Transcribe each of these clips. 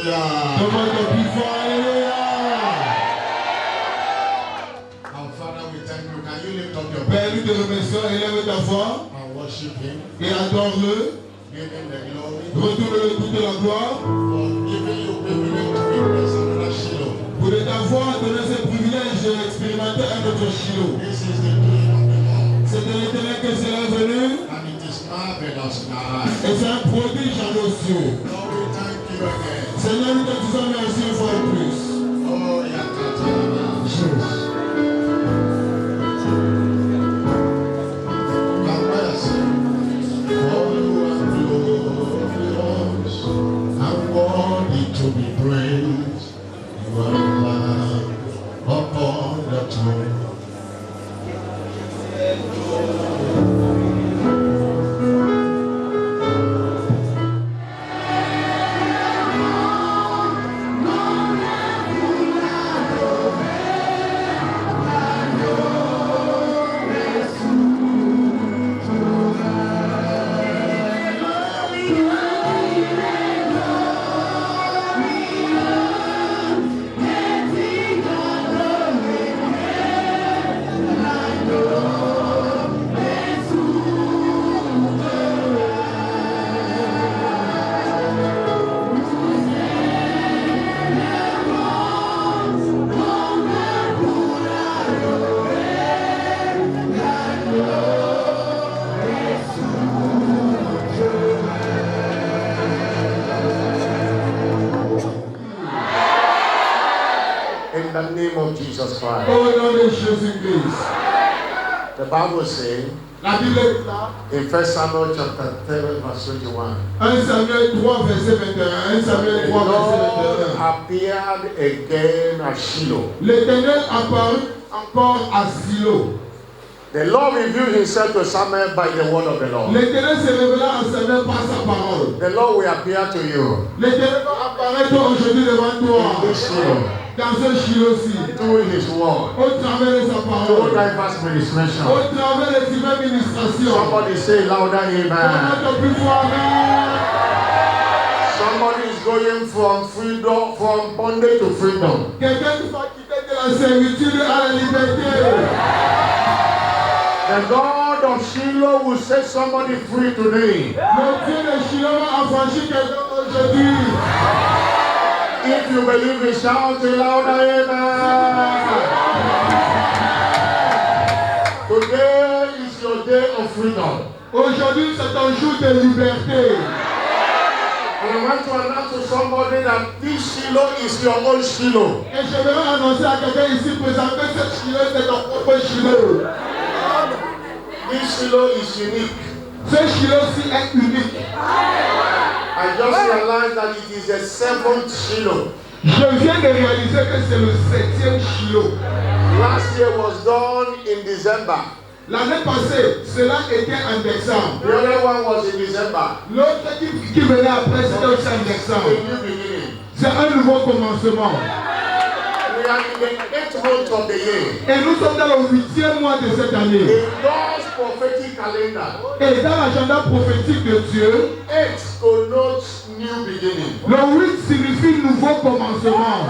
Demande ton puissant, alléluia. Our Father, we thank you. Can you lift up your Père, voice nous te remercions, élève ta voix and worship Him? et adore-le. Give Him the glory Retourne-le toute la gloire for giving you privilege to witness another Shiloh. pour t'avoir donné ce privilège d'expérimenter un autre Shiloh. This is the doing of the Lord, C'est de l'Éternel que cela est venu and it is marvelous in our eyes. et c'est un prodige à nos yeux. Lord, we thank you again. Seigneur, nous te disons merci une fois de plus. Oh, Yakataraba. To be praised, you are the Lamb upon the throne. In the name of Jesus Christ. Au nom de Jésus-Christ. The Bible says La Bible est là. in 1 Samuel chapter 3 verse 21. 1 Samuel 3, verset 21. 1 Samuel The 3, verset Lord 21. appeared again at Shiloh. L'Éternel apparut encore à Silo. The Lord revealed himself to Samuel by the word of the Lord. L'Éternel se révéla à Samuel par sa parole. The Lord will appear to you L'Éternel va apparaître aujourd'hui devant toi. in this Shiloh, Dans ce Shiloh-ci. doing his word, Au travers de sa through parole. diverse Au ministration. travers des diverses ministrations. Somebody say louder, amen. Notre plus fort, amen. Somebody is going from freedom, from bondage to freedom. Quelqu'un qui va quitter de la servitude à la liberté. The God of Shiloh will set somebody free today. Le Dieu de Shiloh va affranchir quelqu'un aujourd'hui. If you believe it, shout it louder, amen. Today is your day of freedom. Aujourd'hui, c'est un jour de liberté. And I want to announce to somebody that this Shiloh is your own Shiloh. Et je vais annoncer à quelqu'un ici présent que ce Shiloh, c'est ton propre Shiloh. This Shiloh is unique. Ce Shiloh-ci est unique. I just realized that it is the 7th Shiloh. Je viens de réaliser que c'est le 7e Shiloh. Last year was done in December. L'année passée, cela était en décembre. The other one was in December. L'autre qui venait après, c'était aussi en A décembre. new beginning. C'est un nouveau commencement. We are in the 8th month of the year. Et nous sommes dans le 8e mois de cette année. In God's prophetic calendar, Et dans l'agenda prophétique de Dieu, 8 connotes new beginning. le 8 signifie nouveau commencement.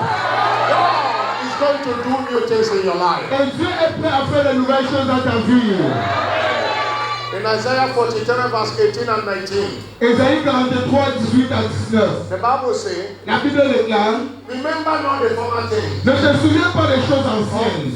God is going to do new things in your life. Et Dieu est prêt à faire de nouvelles choses dans ta vie. In Isaiah 43 verse 18 and 19, Ésaïe 43, 18 à 19. the Bible says, La Bible déclare, remember not the former things, ne te souviens pas des choses anciennes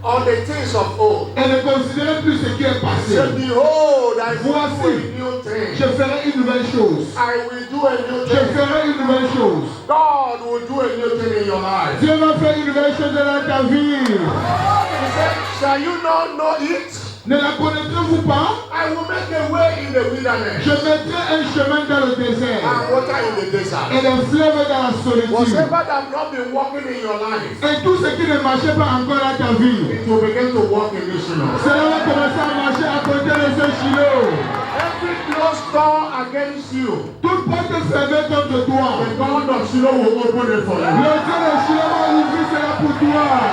or the things of old. et ne considère plus ce qui est passé. Say, behold, I will do a Voici, new thing. je ferai une nouvelle chose. I will do a new Je thing. ferai une nouvelle chose. God will do a new thing in your life. Dieu va faire une nouvelle chose dans ta vie. He said, shall you not know it? Ne la connaîtrez-vous pas? I will make a way in the wilderness Je mettrai un chemin dans le désert and water in the et desert. des fleuves dans la solitude. Whatever that have not been working in your life, Et tout ce qui ne marchait pas encore dans ta vie, it will begin to work in this Shiloh. cela va commencer à marcher à côté de ce Shiloh. Every closed door against you, Toute porte fermée contre toi, the God of Shiloh will open it for le you. Dieu de Shiloh va ouvrir cela pour toi.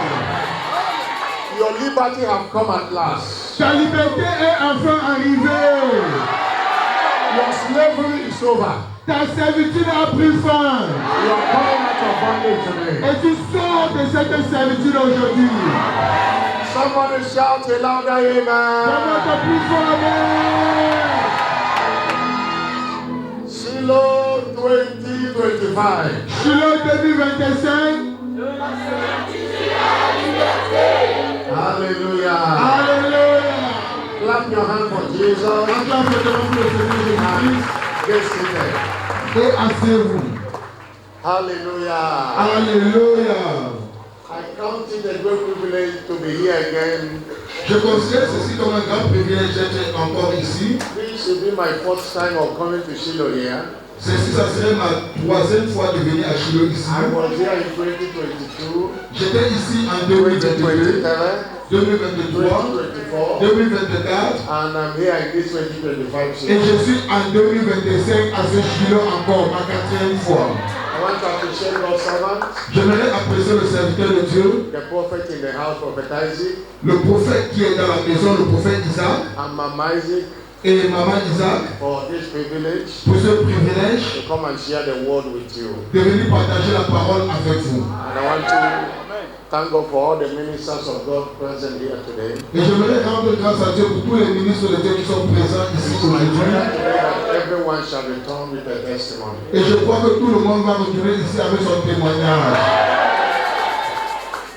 Your liberty have come at last. Ta liberté est enfin arrivée. Your slavery is over. Ta servitude a pris fin. Your coming out of bondage today. Et tu sors de cette servitude aujourd'hui. Somebody shout a louder amen. Demande plus fort amen. Shiloh 2025. Shiloh 2025. Hallelujah. Alléluia. Clap your hand for Jesus. Acclamez le nom de Seigneur Jésus-Christ. Get seated. Et asseyez-vous. Hallelujah. Alléluia. I count it a great privilege to be here again. Je considère ceci comme un grand privilège d'être encore ici. This should be my fourth time of coming to Shiloh here. Ceci, ça serait ma troisième fois de venir à Shiloh ici. I was here in 2022, J'étais ici en 2022, 2027, 2023, 2024, 2024 and I'm here in this 2025 et Shiloh. je suis en 2025 à ce Shiloh encore, ma quatrième fois. I want to appreciate God's servant, J'aimerais apprécier le serviteur de Dieu, the prophet in the house, Prophet Isaac, le prophète qui est dans la maison, le prophète Isaac and Mama Isaac et maman Isaac for this privilege pour ce privilège to come and share the word with you. de venir partager la parole avec vous. And I want to thank God for all the ministers of God present here today. Et j'aimerais rendre grâce à Dieu pour tous les ministres de Dieu qui sont présents ici aujourd'hui. That everyone shall return with a testimony. Et je crois que tout le monde va retourner ici avec son témoignage.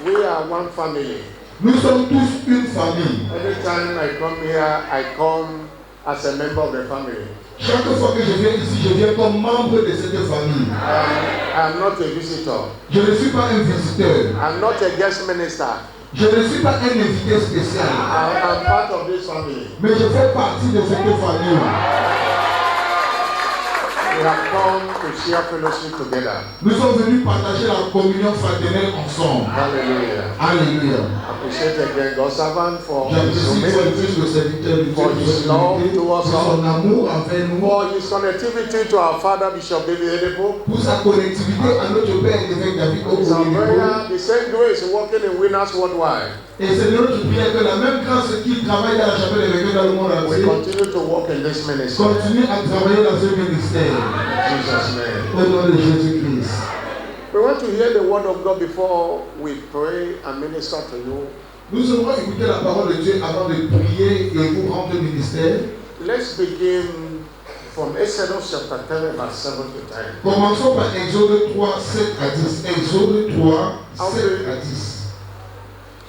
We are one family. Nous sommes tous une famille. Every time I come here, I come as a member of the family. Chaque fois que je viens ici, je viens comme membre de cette famille. I am not a visitor. Je ne suis pas un visiteur. I'm not a guest minister. Je ne suis pas un invité spécial. I am part of this family. Mais je fais partie de cette famille. We have come to share fellowship together. Nous sommes venus partager la communion fraternelle ensemble. Hallelujah. Alléluia. Appreciate again God's servant for his J'apprécie une fois de humility, plus le serviteur de Dieu For his love pour towards son amour envers nous, for his connectivity to our father Bishop David Edepo. pour sa connectivité à notre Père évêque David It's our Okoye. prayer, the same grace working in winners worldwide. Et c'est de notre prière que la même grâce qui travaille dans la chapelle évêque dans le monde We entier continue to work in this ministry. continue à travailler dans ce ministère. In Jesus' name. Au nom de Jésus-Christ. We want to hear the word of God before we pray and minister to you. Nous allons écouter la parole de Dieu avant de prier et vous rendre ministère. Let's begin from Exodus chapter 10, verse 7 to 10. Commençons par Exode 3, 7 à 10. Exode 3, 7 à 10.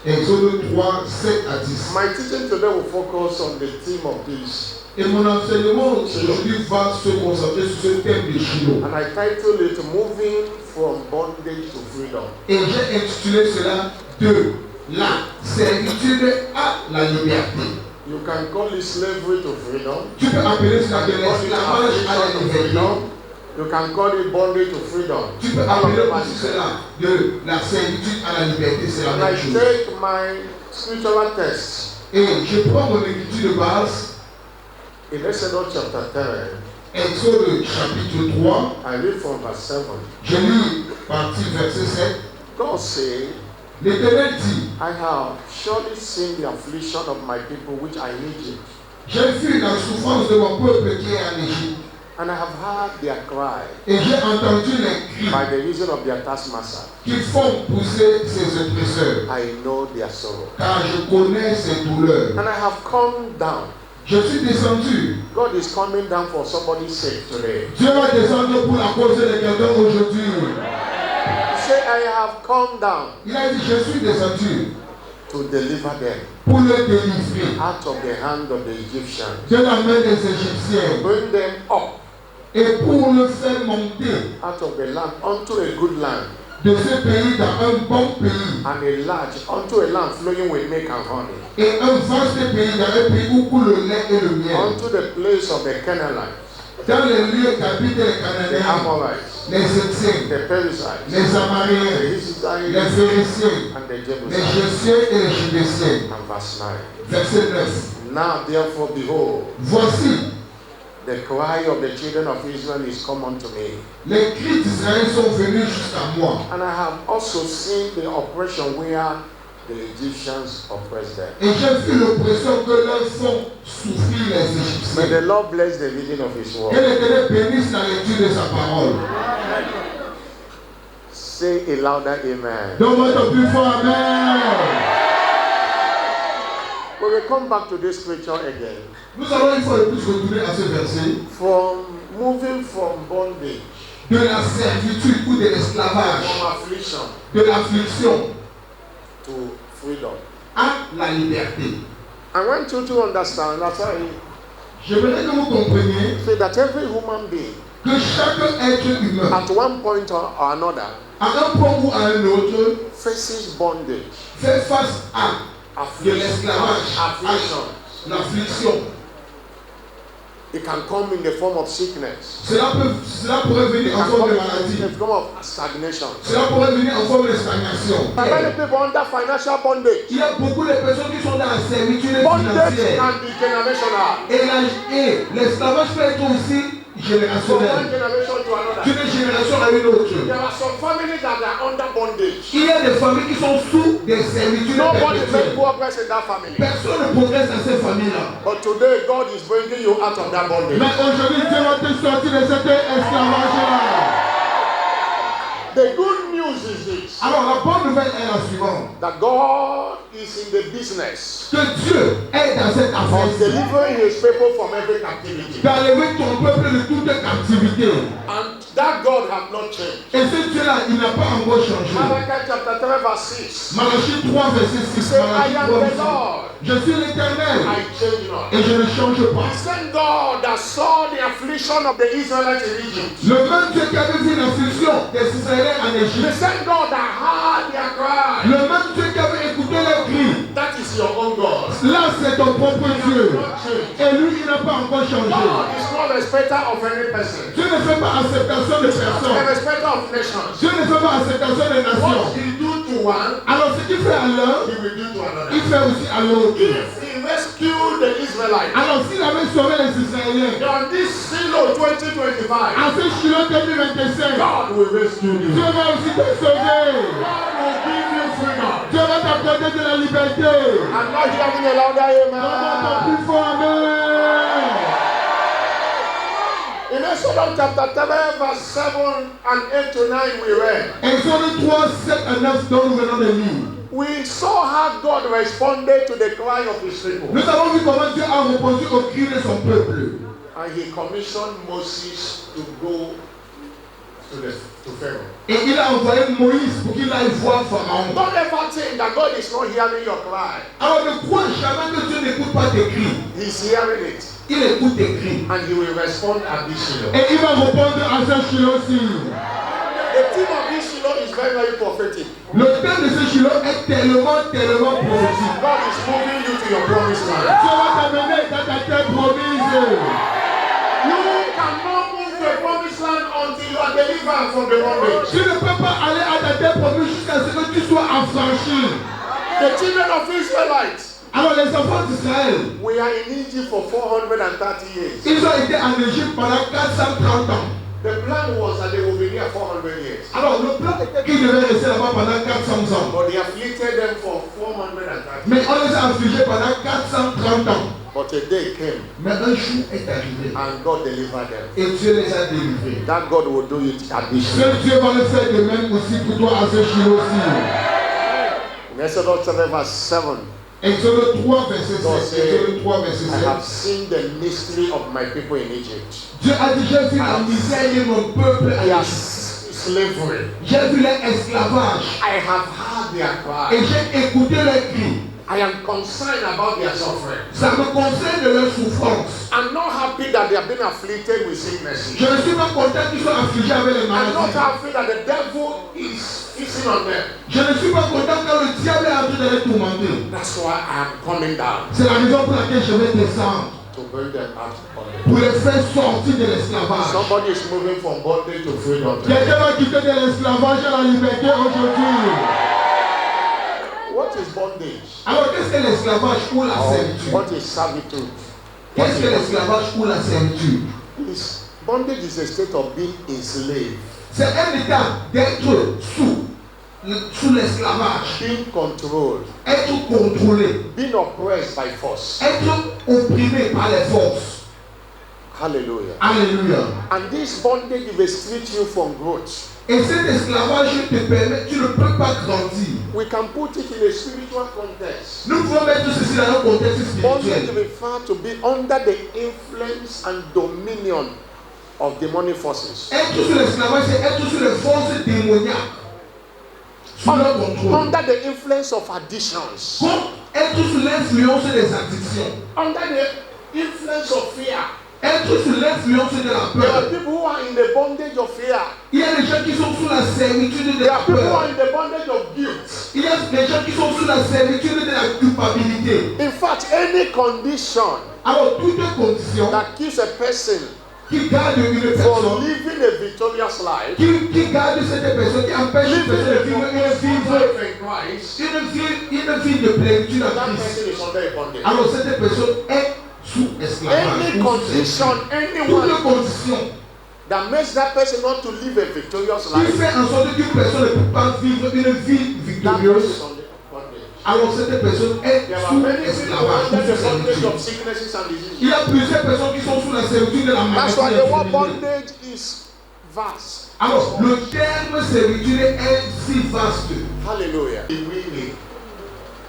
Exode 3, 7 à 10. My teaching today will focus on the theme of peace. Et mon enseignement aujourd'hui va se concentrer sur ce thème de Shiloh. And I titled it Moving from Bondage to Freedom. Et j'ai intitulé cela de la servitude à la liberté. You can call it slavery to freedom. Tu peux appeler cela de You can call it l'esclavage à la affliction to liberté. freedom. You can call it bondage to freedom. Tu peux appeler aussi cela de la servitude à la liberté. C'est la And même I chose. take my spiritual text Et je prends mon écriture de base, in Exodus chapter 10. Exode chapitre 3. I read from verse 7. Je lis partie verset 7. God said, L'Éternel dit, I have surely seen the affliction of my people which are in Egypt, j'ai vu la souffrance de mon peuple qui est en Égypte. and I have heard their cry Et j'ai entendu les cris by the reason of their taskmaster. qui font pousser ses oppresseurs. I know their sorrow. Car je connais ses douleurs. And I have come down. Je suis descendu. God is coming down for somebody's sake today. Dieu va descendre pour la cause de quelqu'un aujourd'hui. He said, I have come down Il a dit, je suis descendu to deliver them pour le délivrer out of the hand of the Egyptians, de la main des Égyptiens bring them up et pour le faire monter out of the land unto a good land, de ce pays dans un bon pays and a large unto a land flowing with milk and honey, et un vaste pays dans un pays où coule le lait et le miel. unto the place of the Canaanites, Dans les lieux qu'habitent les the Cananéens, Amorites, les Étiens, the Perizzites, les the Amariens, les Hittites, Phéréciens, and the les Jebusites. Jésiens et les Chébésiens. And verse 9. Verset 9. Now therefore, behold, Voici, the cry of the children of Israel is come unto me. les cris d'Israël sont venus jusqu'à moi. And I have also seen the oppression where the Egyptians oppressed them. Et j'ai vu l'oppression que leur font souffrir les May Égyptiens. the Lord bless the reading of His Que word. l'Éternel bénisse la lecture de sa parole. Say a louder amen. Donne-moi ton plus fort amen. We will come back to this scripture again. Nous allons une fois de plus retourner à ce verset. Moving from bondage. De la servitude ou de l'esclavage. From affliction. De l'affliction. To freedom. À la liberté. I want you to understand that J'aimerais que vous compreniez say that every human being que chaque être humain, at one point or another, à un point ou à un autre, faces bondage, fait face à de l'esclavage, à l'affliction. It can come in the form of sickness. Cela pourrait venir en forme de maladie. In the form of stagnation. Cela pourrait venir en forme de stagnation. Many people under financial bondage. Il y a beaucoup de personnes qui sont dans la servitude Bondage financière. can be generational. Et l'esclavage peut être aussi From one générationnel. generation to another. D'une génération à une autre. There are some families that are under bondage. Il y a des familles qui sont sous des servitudes Nobody makes perpétuelles. progress in that family. Personne ne progresse dans ces familles-là. But today, God is bringing you out of that bondage. Mais aujourd'hui, Dieu va te sortir de cet esclavage-là. The good news is this: Alors, la bonne nouvelle est la suivante. that God is in the business Que Dieu est dans cette of affaire delivering His people from every captivity. d'enlever ton peuple de toute captivité. And that God has not changed. Et ce Dieu-là, il n'a pas encore changé. Malachi chapter 3 verse 6. Malachie 3, verset 6. Say, I Malachie am 3, the verset 6. Lord. Je suis l'Éternel I change not. et je ne change pas. The same God that saw the affliction of the Israelites in Egypt. Le même Dieu qui avait vu l'affliction des Israéliens en The Égypte. same God that heard their cry. Le même Dieu qui avait écouté leurs cris. That is your own God. Là, c'est ton propre Dieu. Not changed. Et lui, il n'a pas encore changé. God is not a respecter of any person. Dieu ne fait pas acceptation de A personnes. respecter of nations. Dieu ne fait pas acceptation des What nations. He do to one, Alors, ce qu'il fait à l'un, He will do to another. il fait aussi à l'autre. If He rescued the Israelites Alors, s'il avait sauvé les Israéliens, on this Shiloh 2025, à ce Shiloh 2025, God will rescue you. Dieu va aussi te sauver. God will give you freedom. Dieu va t'accorder de la liberté. I'm not hearing a louder Donne-moi amen. ton plus fort amen. In Exodus chapter 7, verse 7 and 8 to 9, we read. Exode 3, 7 à 9, dont nous venons de lire. We saw how God responded to the cry of His people. Nous avons vu comment Dieu a répondu au cri de son peuple. And He commissioned Moses to go to Pharaoh. Et il a envoyé Moïse pour qu'il aille voir Pharaon. Don't ever think that God is not hearing your cry. Alors ne crois jamais que Dieu n'écoute pas tes cris. He's hearing it. Il écoute tes cris. And He will respond at this Shiloh. Et il va répondre à ce Shiloh-ci. The theme of this Shiloh is very, very prophetic. Le thème de ce Shiloh est tellement prophétique. God is moving you to your promised land. Dieu va t'amener dans ta terre promise. You cannot move to a promised land until you are delivered from the bondage. Tu ne peux pas aller à ta terre promise jusqu'à ce que tu sois affranchi. The children of Israelites, Alors les enfants d'Israël, we are in Egypt for 430 years. ils ont été en Égypte pendant 430 ans. The plan was that they will be there 400 years. Alors le plan était qu'ils devaient rester là-bas pendant 400 ans. But they afflicted them for 430 Mais years. on les a affligés pendant 430 ans. But a day came Mais un jour est arrivé and God delivered them. et Dieu les a délivrés. That God will do it at this Ce time. Dieu va le faire de même aussi pour toi à ce Shiloh-ci. In Exodus 7 verse 7, Exode 3, verset God 7. said, Exode 3, verset I 7. have seen the mystery of my people in Egypt. Dieu a dit, j'ai vu la misère de mon peuple à Their Égypte. slavery. J'ai vu leur esclavage I have heard their et cry. j'ai écouté leurs cris. I am concerned about their suffering. Ça me concerne de leur souffrance. I'm not happy that they have been afflicted with sickness. Je ne suis pas content qu'ils soient affligés avec les I'm not maladies. happy that the devil is fixing on them. Je ne suis pas content quand le diable est en train de les tourmenter. That's why I am coming down C'est la raison pour laquelle je vais descendre. to bring them out of bondage. Pour les faire sortir de l'esclavage. Somebody is moving from bondage to freedom. Quelqu'un va quitter de l'esclavage à la liberté aujourd'hui. What is bondage? Alors qu'est-ce que l'esclavage ou la Or servitude? what is servitude? Qu'est-ce que l'esclavage ou la servitude? Bondage is a state of being enslaved, C'est un état d'être sous l'esclavage, being controlled, être contrôlé, being oppressed by force. être opprimé par les forces. Hallelujah. Alléluia. And this bondage restricts you from growth. Et cet esclavage te permet, tu ne peux pas grandir. We can put it in a spiritual context. Nous pouvons mettre ceci dans un contexte Bondage spirituel. refers to be under the influence and dominion of demonic forces. Être sous l'esclavage, c'est être sous les forces démoniaques. Sous leur contrôle. Under the influence of additions. Comme être sous l'influence des addictions. Under the influence of fear. Être sous l'influence de la There are peur. people who are in the bondage of fear. Il y a des gens qui sont sous la servitude de There la are people who are peur. in the bondage of guilt. Il y a des gens qui sont sous la servitude de la culpabilité. In fact, any condition Alors, toutes les conditions that keeps a person qui gardent une from personne, living a victorious life, qui gardent cette personne, qui empêchent une personne de vivre life in Christ, une vie de plénitude en that Christ. person is under a bondage. Alors, cette personne est sous esclavage. Any ou sous condition, servitude. Toutes les anyone conditions that makes that person not to live a victorious qui life, fait en sorte qu'une personne ne peut pas vivre une vie that person victorieuse, is under bondage. alors cette personne est There are sous many people esclavage. under Sous the bondage servitude. of sicknesses and diseases. Il y a plusieurs personnes qui sont sous la servitude de la That's maladie. why et the de word l'enfermité. bondage is vast. Alors, le terme servitude est si vaste. Hallelujah. Be willing.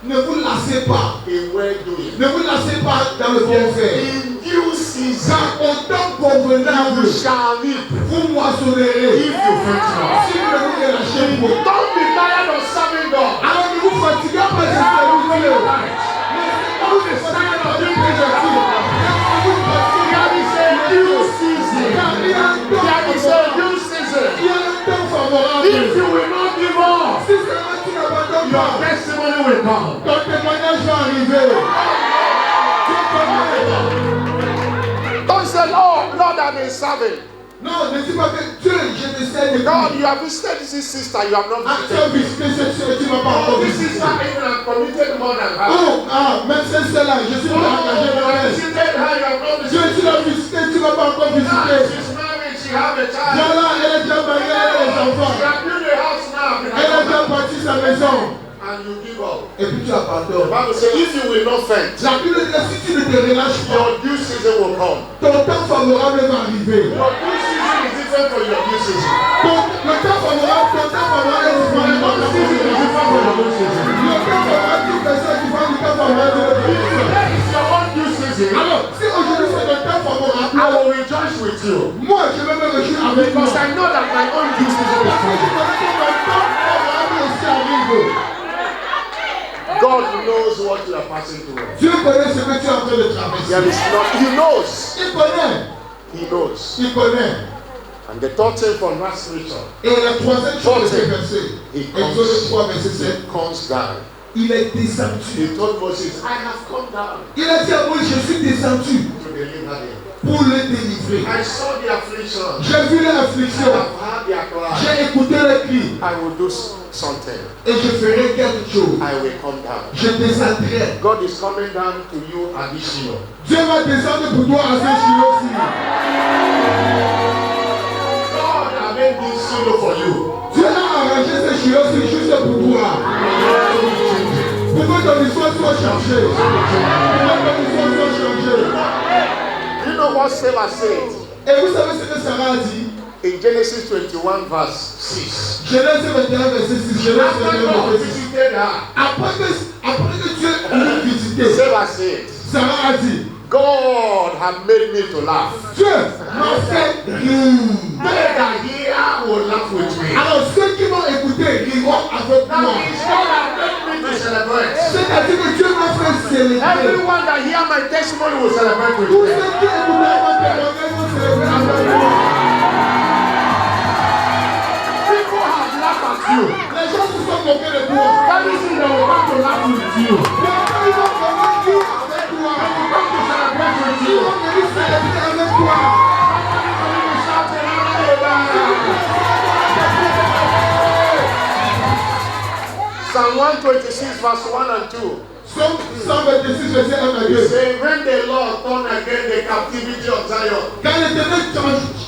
Ne vous lassez pas. Be well doing. Ne vous lassez pas dans le bienfait. In due season, Car au temps convenable, you shall reap vous moissonnerez. if you faint not. Si vous ne vous relâchez pas. Don't be tired of serving God. Alors ne vous fatiguez pas de Don't servir Dieu. be tired of being patient. There is a due season. There is a due season. Il y a un temps favorable. If you will not give up, Si seulement tu n'abandonnes your pas, testimony will come. ton témoignage va arriver. Tu connais. Don't say, Lord, I've been serving. Non, ne dis pas que Dieu, je te sers depuis. God, you have visited this sister, you have not Ah, tu as visited. visité cette sœur, tu m'as pas encore Oh, this visité. sister even have committed more than her. Oh, même cette sœur-là, je suis Oh, pas engagé you dans have elle. visited her, you have not Dieu, visited. tu l'as visité, tu m'as pas encore Now visité. she's married, she have a child. Voilà, elle est déjà mariée, elle a des enfants. She have built a house now. Elle a déjà bâti sa maison. And you give up. Et puis tu The abandonnes. Bible says, if you will not faint, La Bible dit, si tu ne te relâches pas, your due season will come. ton temps favorable va arriver. Your due season is different from your due season. Le temps favorable est différent de ton temps favorable. Le temps favorable, tu fais ça, tu vas du temps favorable de l'autre. Today is your own due season. Alors, si aujourd'hui c'est le temps favorable, I will rejoice with you. moi je vais me réjouir avec toi. Because I know that my own due season is Parce que je coming. connais que le temps favorable aussi arrive. God knows what you are passing through. Dieu connaît ce que tu es en train de traverser. There is not, He knows. Il connaît. He knows. Il connaît. And the third thing from that scripture, Et la troisième chose de ce verset, Exode 3, verset 7, it comes down. il est descendu. He told Moses, I have come down Il a dit à Moïse, je suis descendu to deliver them. pour le délivrer. I saw the affliction. J'ai vu I l'affliction. have heard their cry. J'ai écouté les cris. I will do something. Et je ferai quelque chose. I will come down. Je descendrai. God is coming down to you at this Shiloh. Dieu va descendre pour toi à ce Shiloh aussi. God has made this Shiloh for you. Dieu a arrangé ce Shiloh aussi juste pour toi. Pour que ton histoire soit changée. Pour que ton histoire soit changée. You know what Sarah said Et vous savez ce que Sarah a dit? in Genesis 21 verse 6? Genèse 21, verset 6. Genèse After 21, God verset 6. visited her, Après que Dieu l'a visité, Sarah said, Sarah a dit, God has made me to laugh. Dieu m'a fait rire. They that hear will laugh with me. Alors ceux qui vont écouter riront avec That moi. means God has made me to celebrate. C'est-à-dire que Dieu m'a fait célébrer. Everyone that hear my testimony will celebrate with Tous me. ceux qui écouteront mon témoignage vont célébrer avec moi. People have laughed at you. Les gens se sont moqués de toi. That means they will come to laugh with you. Mais quand ils vont venir rire avec toi, Come to celebrate with ils you. vont venir célébrer avec toi. Somebody will shout amen. Psalm 126 verse 1 and 2. Somme 126, verset 1 à He 2. said, when the Lord turned again the captivity of Zion, Quand l'Éternel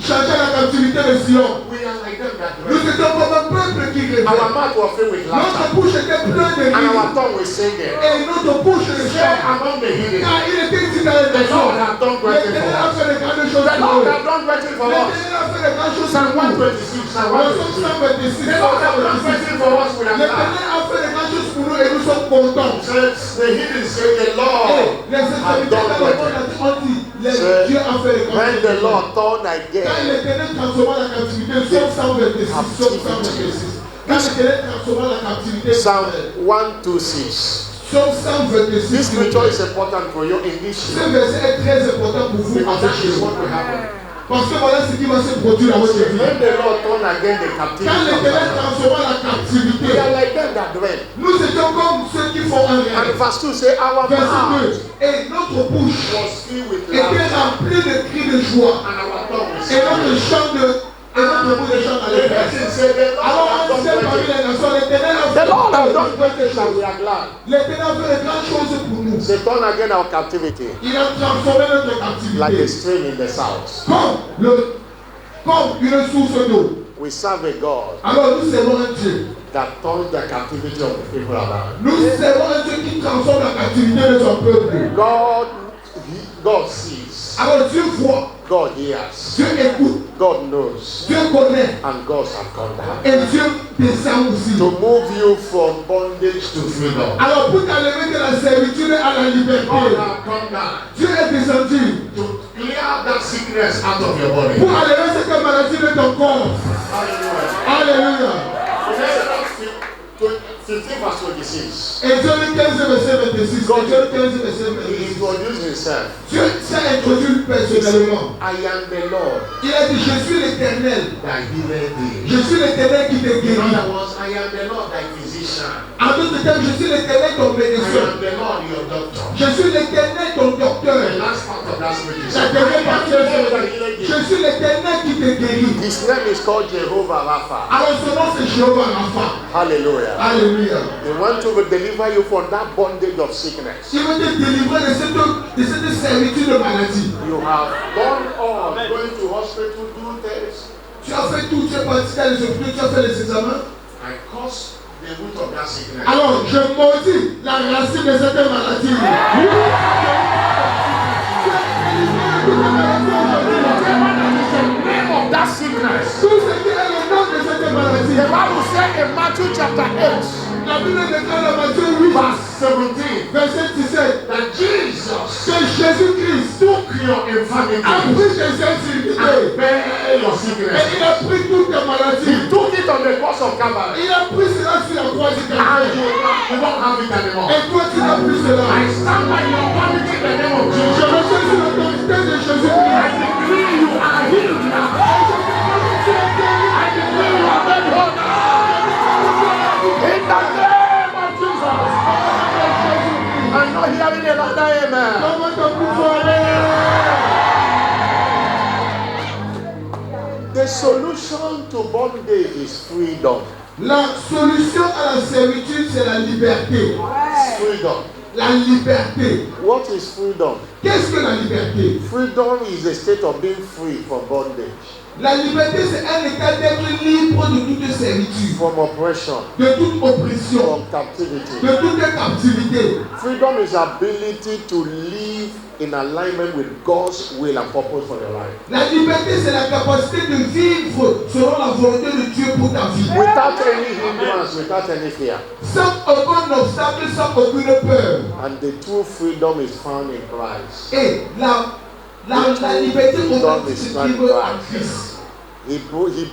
changeait la captivité de Sion, we are like them that nous dwell. étions comme un peuple qui rêvait. Our mouth was filled with Notre laughter. bouche était pleine de And rire. our tongue was singing. Et notre bouche le Share chant. among the heathen. Car il était dit dans les The Lord nations. has done great things L'Éternel for a us. fait de grandes choses The pour Lord nous. has done great things for us. L'Éternel a fait de grandes choses Psalm pour nous. 126. Psalm Dans Psaume 126. 126, The Lord has done great things for us with our l'Éternel God. a fait de grandes choses pour nous et nous sommes contents. The heathen say the Lord Les has extrémités done dans le great monde things. ont dit, Say, Dieu a fait de grandes when the choses. Lord turned Quand again, l'Éternel transforma la captivité, Psaume 126, Psaume 126. Quand l'Éternel transforma la captivité, Psalm 126. Psaume 126. This scripture is important for you in this Ce year. verset est très important pour vous Because en that ce is jour. what will happen. Parce que voilà ce qui va se produire dans votre vie. When the Lord turned again the Quand captivity, l'Éternel of transforma la Israel, we captivité, are like them that dwell. nous étions comme ceux qui font un And rêve. verse 2 say, our Verset mouth 2. Et notre bouche was filled with était laughter, remplie de cris de joie. and our tongue was Et notre singing. chant de et notre bout de chant dans les The fêtes. person said, the Lord Alors has on done sait great parmi things. les nations, l'Éternel a The fait Lord has done de great grandes things and we choses. are glad. L'Éternel a fait de grandes choses pour nous. They turn again our captivity Il a transformé notre like a captivité stream in the south. comme une source d'eau. We serve a God Alors nous servons un Dieu. that turns the captivity of the people around. Nous servons un Dieu qui transforme la captivité de son peuple. God sees, Alors Dieu voit, God hears, Dieu écoute, God knows, Dieu connaît and God has come down et Dieu descend aussi. to move you from bondage to freedom. Alors pour t'enlever de la servitude à la liberté, God has come down Dieu est descendu to clear that sickness out of your body. pour enlever cette maladie de ton corps. Hallelujah. Alléluia. Exodus 15 verse 26. Exode 15 verset 26. Exode 15 verset He 26. introduced himself. Dieu s'est introduit personnellement. I am the Lord Il a dit, je suis l'Éternel. that healeth thee. Je suis l'Éternel qui te In guérit. other words, I am the Lord thy physician. En d'autres termes, je suis l'Éternel ton I médecin. am the Lord your doctor. Je suis l'Éternel ton The docteur. last part of that scripture. La dernière partie de I am the Lord that ce healeth je thee. suis l'Éternel qui te guérit. His name is called Jehovah Rapha. Alors son nom c'est Jéhovah Rapha. Hallelujah. Alléluia. He wants to deliver you from that bondage of sickness. Il veut te délivrer de cette servitude de maladie. You have gone on going to hospital, do tests. Tu as fait tout, tu es parti dans les hôpitaux, tu as fait les examens. I curse the root of that sickness. Alors je maudis la racine de cette maladie. Name of that sickness. Tout ce qui est le nom de cette maladie. The Bible said in Matthew chapter 8, La Bible déclare dans Matthieu 8, verse 17, verset 17, that Jesus que Jésus-Christ took your infirmity a pris tes and infirmités bare your et sickness. il a pris toutes tes maladies. He took it on the cross of Calvary. Il a pris cela sur la croix du And Calvaire. you don't have it anymore. Et toi, tu n'as plus cela. I stand by your authority in the name of Je Jesus. retiens sur l'autorité de I Jésus-Christ. decree you are healed now. I decree you are made whole now. In the name of Jesus. I'm not hearing another amen. Comment t'as pu voir? The solution to bondage is freedom. La solution à la servitude, c'est la liberté. Freedom. La liberté. What is freedom? Qu'est-ce que la liberté? Freedom is a state of being free from bondage, La liberté, c'est un état d'être libre de toute servitude, from oppression, de toute oppression, from captivity. de toute captivité. Freedom is ability to live in alignment with God's will and purpose for your life. La liberté, c'est la capacité de vivre selon la volonté de Dieu pour ta vie. Without any hindrance, without any fear. Sans aucun obstacle, sans aucune peur. And the true freedom is found in Christ. Et la liberté authentique se trouve en Christ. He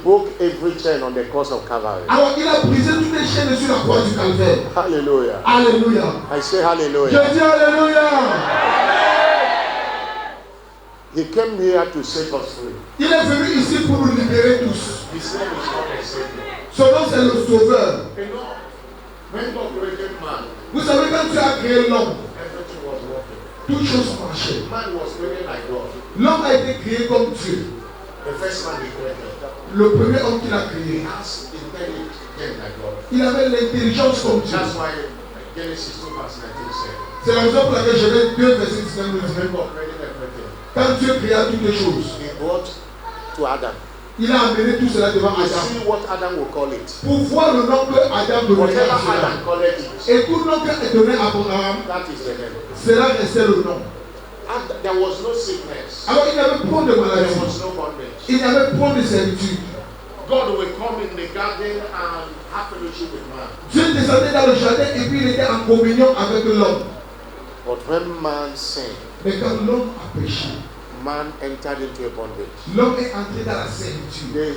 broke every chain on the cross of Calvary. Alors il a brisé toutes les chaînes sur la croix du Calvaire. Hallelujah. Alléluia. I say Je hallelujah. dis Alléluia. He came here to set us free. Il est venu ici pour nous libérer tous. His name is called the Savior. Son nom c'est le Sauveur. You know, when God created man, Vous savez, quand tu as créé l'homme, everything was working. toutes choses marchaient. Man was created like God. L'homme a été créé comme Dieu. The first man he created. Le premier homme qu'il a He créé. has intelligence like God. Il avait l'intelligence comme Dieu. That's why Genesis 2 verse 19 said, C'est la raison pour laquelle je vais 2 versets 19 nous when dire. God created everything, Quand Dieu créa toutes les choses, he brought to Adam Il a amené tout cela devant You Adam. see what Adam will call it. Pour voir le nom que Adam donnait Whatever à cela. Adam called it, Et tout le nom qui est donné à Abraham, that is the name. cela restait le nom. And there was no sickness. Alors il n'y avait point de There maladie. was no bondage. Il n'y avait point de servitude. God will come in the garden and have fellowship with man. Dieu descendait dans le jardin et puis il était en communion avec l'homme. But when man sinned, Mais quand l'homme a péché, man entered into a bondage. l'homme est entré dans la servitude.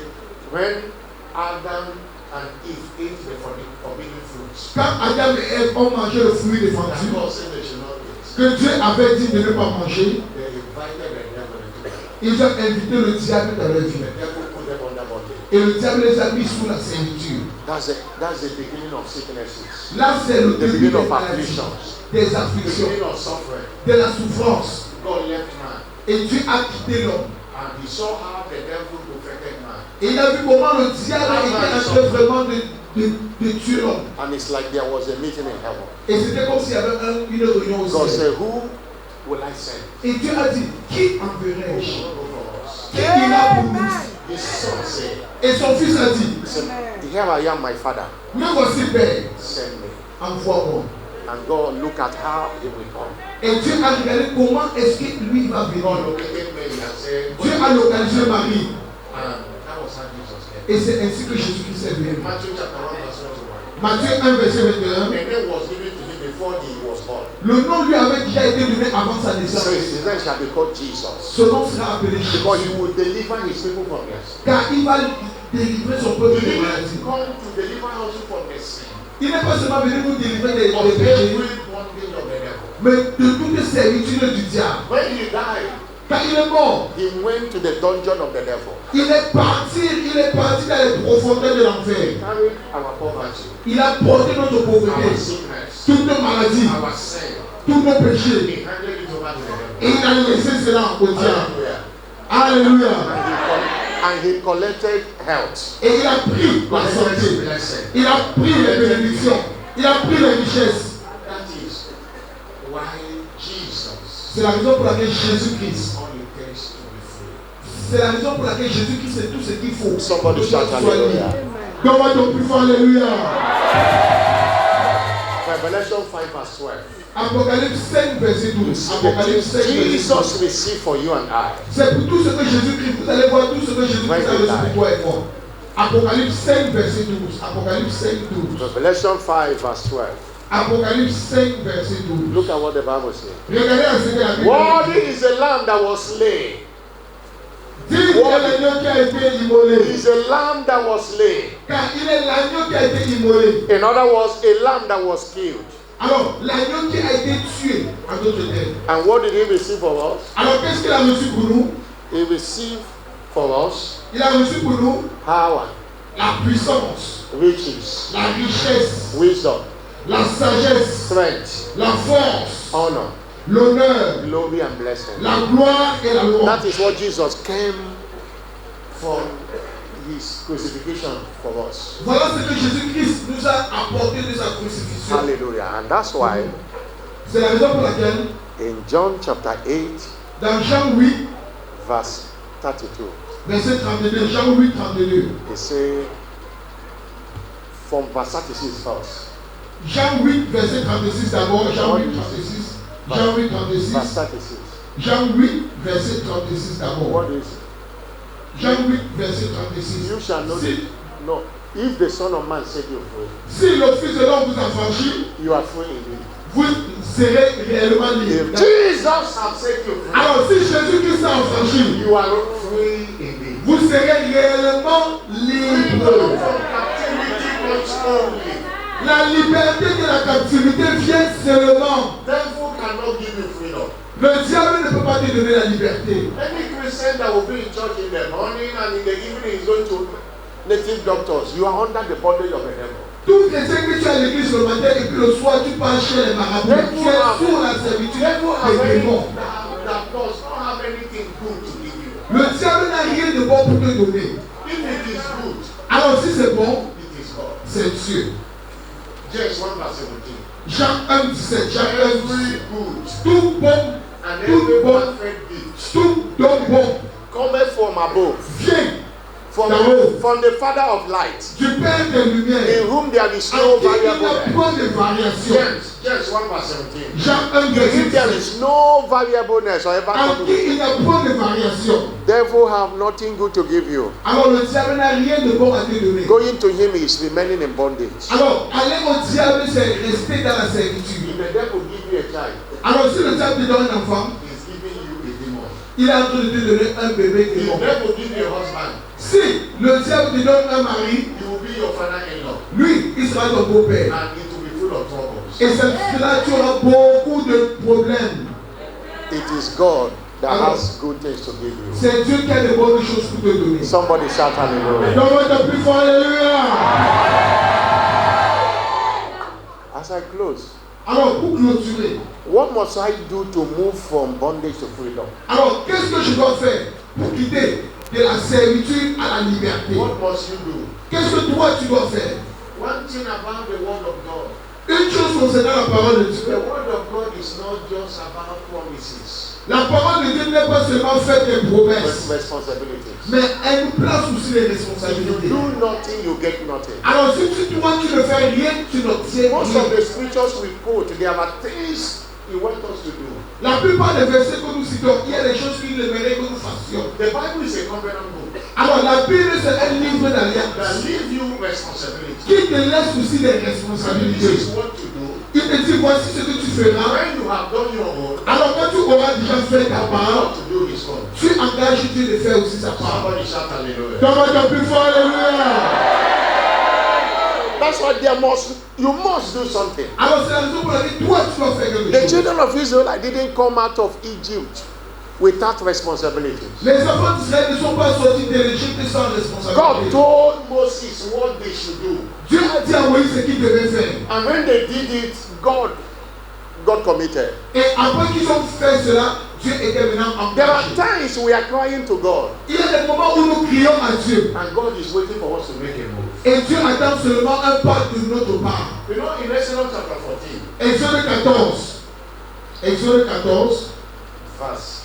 When Adam and Eve ate the forbidden fruits, Quand Adam et Ève ont mangé le fruit des that fantômes, God said they should not eat, que Dieu avait dit de ne pas manger, they invited the devil into it. ils ont invité le diable dans leur vie. The devil put them under bondage. Et le diable les a mis sous la servitude. That's the beginning of sicknesses, Là, c'est le the début beginning des of maladies, afflictions, des the afflictions, beginning of suffering. de la souffrance. God left man, Et Dieu a quitté l'homme. and he saw how the devil perfected man. Et il a vu comment le diable était en train vraiment de tuer l'homme. And it's like there was a meeting in heaven. Et c'était comme s'il y avait une réunion au God ciel. said, who will I send? Et Dieu a dit, qui Who enverrai-je? will go for us? Qui ira pour nous? His son said, Et son fils a dit, here I am, my father, me voici Père, send me. envoie-moi. And God look at how he will come. Et Dieu a regardé comment est-ce que lui va God venir. located Mary and said, Dieu a localisé Marie. and that was how Jesus came. Et c'est ainsi que Jésus-Christ est venu. Matthew chapter 1 verse 21. Matthieu 1, verset 21. The name was given to him before he was born. Le nom lui avait déjà été donné avant sa So naissance. his name shall be called Jesus. Son nom sera appelé Because he Jésus. will deliver his people from their sin. Car il va délivrer son peuple He des didn't maladies. come to deliver us from the sin, Il n'est pas seulement venu nous délivrer des of péchés, every bondage of the devil. mais de toute servitude du diable. When he died, Car il est mort. he went to the dungeon of the devil. Il est parti dans les profondeurs de l'enfer. He carried our poverty, Il a porté notre our pauvreté, sickness, toutes nos maladies, our sin. tous nos péchés. He handed it over to the Et devil. il a laissé cela au diable. Hallelujah. Alléluia. And he collected health. Et il a pris la Collected santé. blessing. Il a pris les bénédictions. Il a pris les richesses. That is why Jesus C'est la raison pour laquelle Jésus-Christ, all it takes to be free. c'est la raison pour laquelle Jésus-Christ c'est tout ce qu'il faut. Somebody pour que shout tu sois libre. hallelujah. Donne-moi ton plus fort alléluia. Revelation 5 verse 12. Apocalypse 5 verset 12. Apocalypse 5 verset 12. Jesus received for you and I. C'est pour tout ce que Jésus-Christ, vous allez voir tout ce que Jésus-Christ a reçu pour toi et moi. Apocalypse 5 verset 12. Apocalypse 5 12. Revelation 5 verse 12. Apocalypse 5 verset 12. Look at what the Bible says. Regardez à ce que la Bible Worthy dit. is the lamb that was slain. Digne est l'agneau qui a été immolé. He is a lamb that was slain. Car il est l'agneau qui a été immolé. In other words, a lamb that was killed. Alors, l'agneau qui a été tué, en d'autres termes. And what did he receive for us? Alors, qu'est-ce qu'il a reçu pour nous? He received for us Il a reçu pour nous power, la puissance, riches, la richesse, wisdom, la sagesse, strength, la force, honor, l'honneur, glory, and blessing. la gloire et la louange. That is what Jesus came for his crucifixion for us. Voilà ce que Jésus-Christ nous a apporté de sa crucifixion. Hallelujah. And that's why C'est la raison pour laquelle, in John chapter 8, dans Jean 8, verse 32, verset 32, Jean 8, 32, he said, from verse 36 first, Jean 8, verset 36 d'abord, Jean 8, 36, Jean 8, verse 36, 36. Jean 8, verset 36 d'abord. What is it? Jean 8, verset 36. You shall know Si, no, if the Son of Man set you free, si le Fils de l'homme vous affranchit, you are free indeed. vous serez réellement libre. If Jesus has set you free, Alors, si Jésus-Christ a affranchi, you are free indeed. vous serez réellement libre. From captivity comes only. La liberté de la captivité vient seulement. Devil cannot give you freedom. Le diable ne peut pas te donner la liberté. Any Christian that will be in church in the morning and in the evening is going to native doctors, you are under the bondage of the devil. Tout chrétien que tu as à l'église le matin et puis le soir tu pars chez les marabouts, tu es sous la servitude des démons. That does not have anything good to give you. Le diable n'a rien de bon pour te donner. If it is good, Alors si c'est bon, it is God. c'est Dieu. James 1 verse 17. Jean 1, 17, Jean 1, Every good tout bon, and tout every bon, perfect gift tout don bon cometh from above, vient from the Father of light, du Père des lumières, in whom there is en no qui il n'y a variableness. point de variation. James 1 verse 17. Jean 1, In verset him there 17. is no variableness or ever En qui il n'y a point de variation. devil have nothing good to give you. Alors le diable n'a rien de bon à te donner. Going to him is remaining in bondage. Alors, aller au diable, c'est rester dans la servitude. If the devil give you a child, Alors, si le diable te donne un enfant, he's giving you a demon. il est en train de te donner un bébé If the démon. devil give you a husband, Si le diable te donne un mari, he will be your father-in-law, lui, il sera ton beau-père. and it will be full of troubles. Et cela, tu auras beaucoup de problèmes. It is God that has good things to give you. C'est Dieu qui a de bonnes choses pour te donner. Somebody shout hallelujah. Donne-moi ta plus fort, alléluia. As I close, Alors, pour clôturer, what must I do to move from bondage to freedom? alors, qu'est-ce que je dois faire pour quitter de la servitude à la liberté? What must you do? Qu'est-ce que toi, tu dois faire? One thing about the word of God, Une chose concernant la parole de the Dieu. word of God is not just about promises, La parole de Dieu n'est pas seulement faite des but promesses, responsibilities. mais elle nous place aussi les If you responsabilités. do nothing, you get nothing. Alors, si toi, tu ne fais rien, tu n'obtiens Most of rien. the scriptures we quote, there are things He wants us to do. La plupart des versets que nous citons, il y a des choses qu'il aimerait que nous fassions. The Bible is a covenant book Alors, la Bible, c'est un livre that d'alliance leaves you responsibility. qui te laisse aussi des And this responsabilités. is what to do. Il te dit, voici ce que tu feras. When you have done your own, Alors, quand tu auras déjà fait ta part, God to do His own. tu engages Dieu de faire aussi sa part. Somebody shout hallelujah. Donne-moi ton plus fort, alléluia. That's why you must do something. Alors, c'est la raison pour laquelle toi, tu dois faire quelque The chose. children of Israel didn't come out of Egypt without responsibilities. Les enfants d'Israël ne sont pas sortis de l'Égypte sans God responsabilité. told Moses what they should do. Dieu a dit à Moïse ce qu'il devait faire. And when they did it, God committed. Et après qu'ils ont fait cela, Dieu était maintenant There are engagé. times we are crying to God, Il y a des moments où nous crions à Dieu. and God is waiting for us to make a move. Et Dieu attend seulement un pas de notre part. You know, in Exodus chapter 14, Exode 14. Exode 14. verse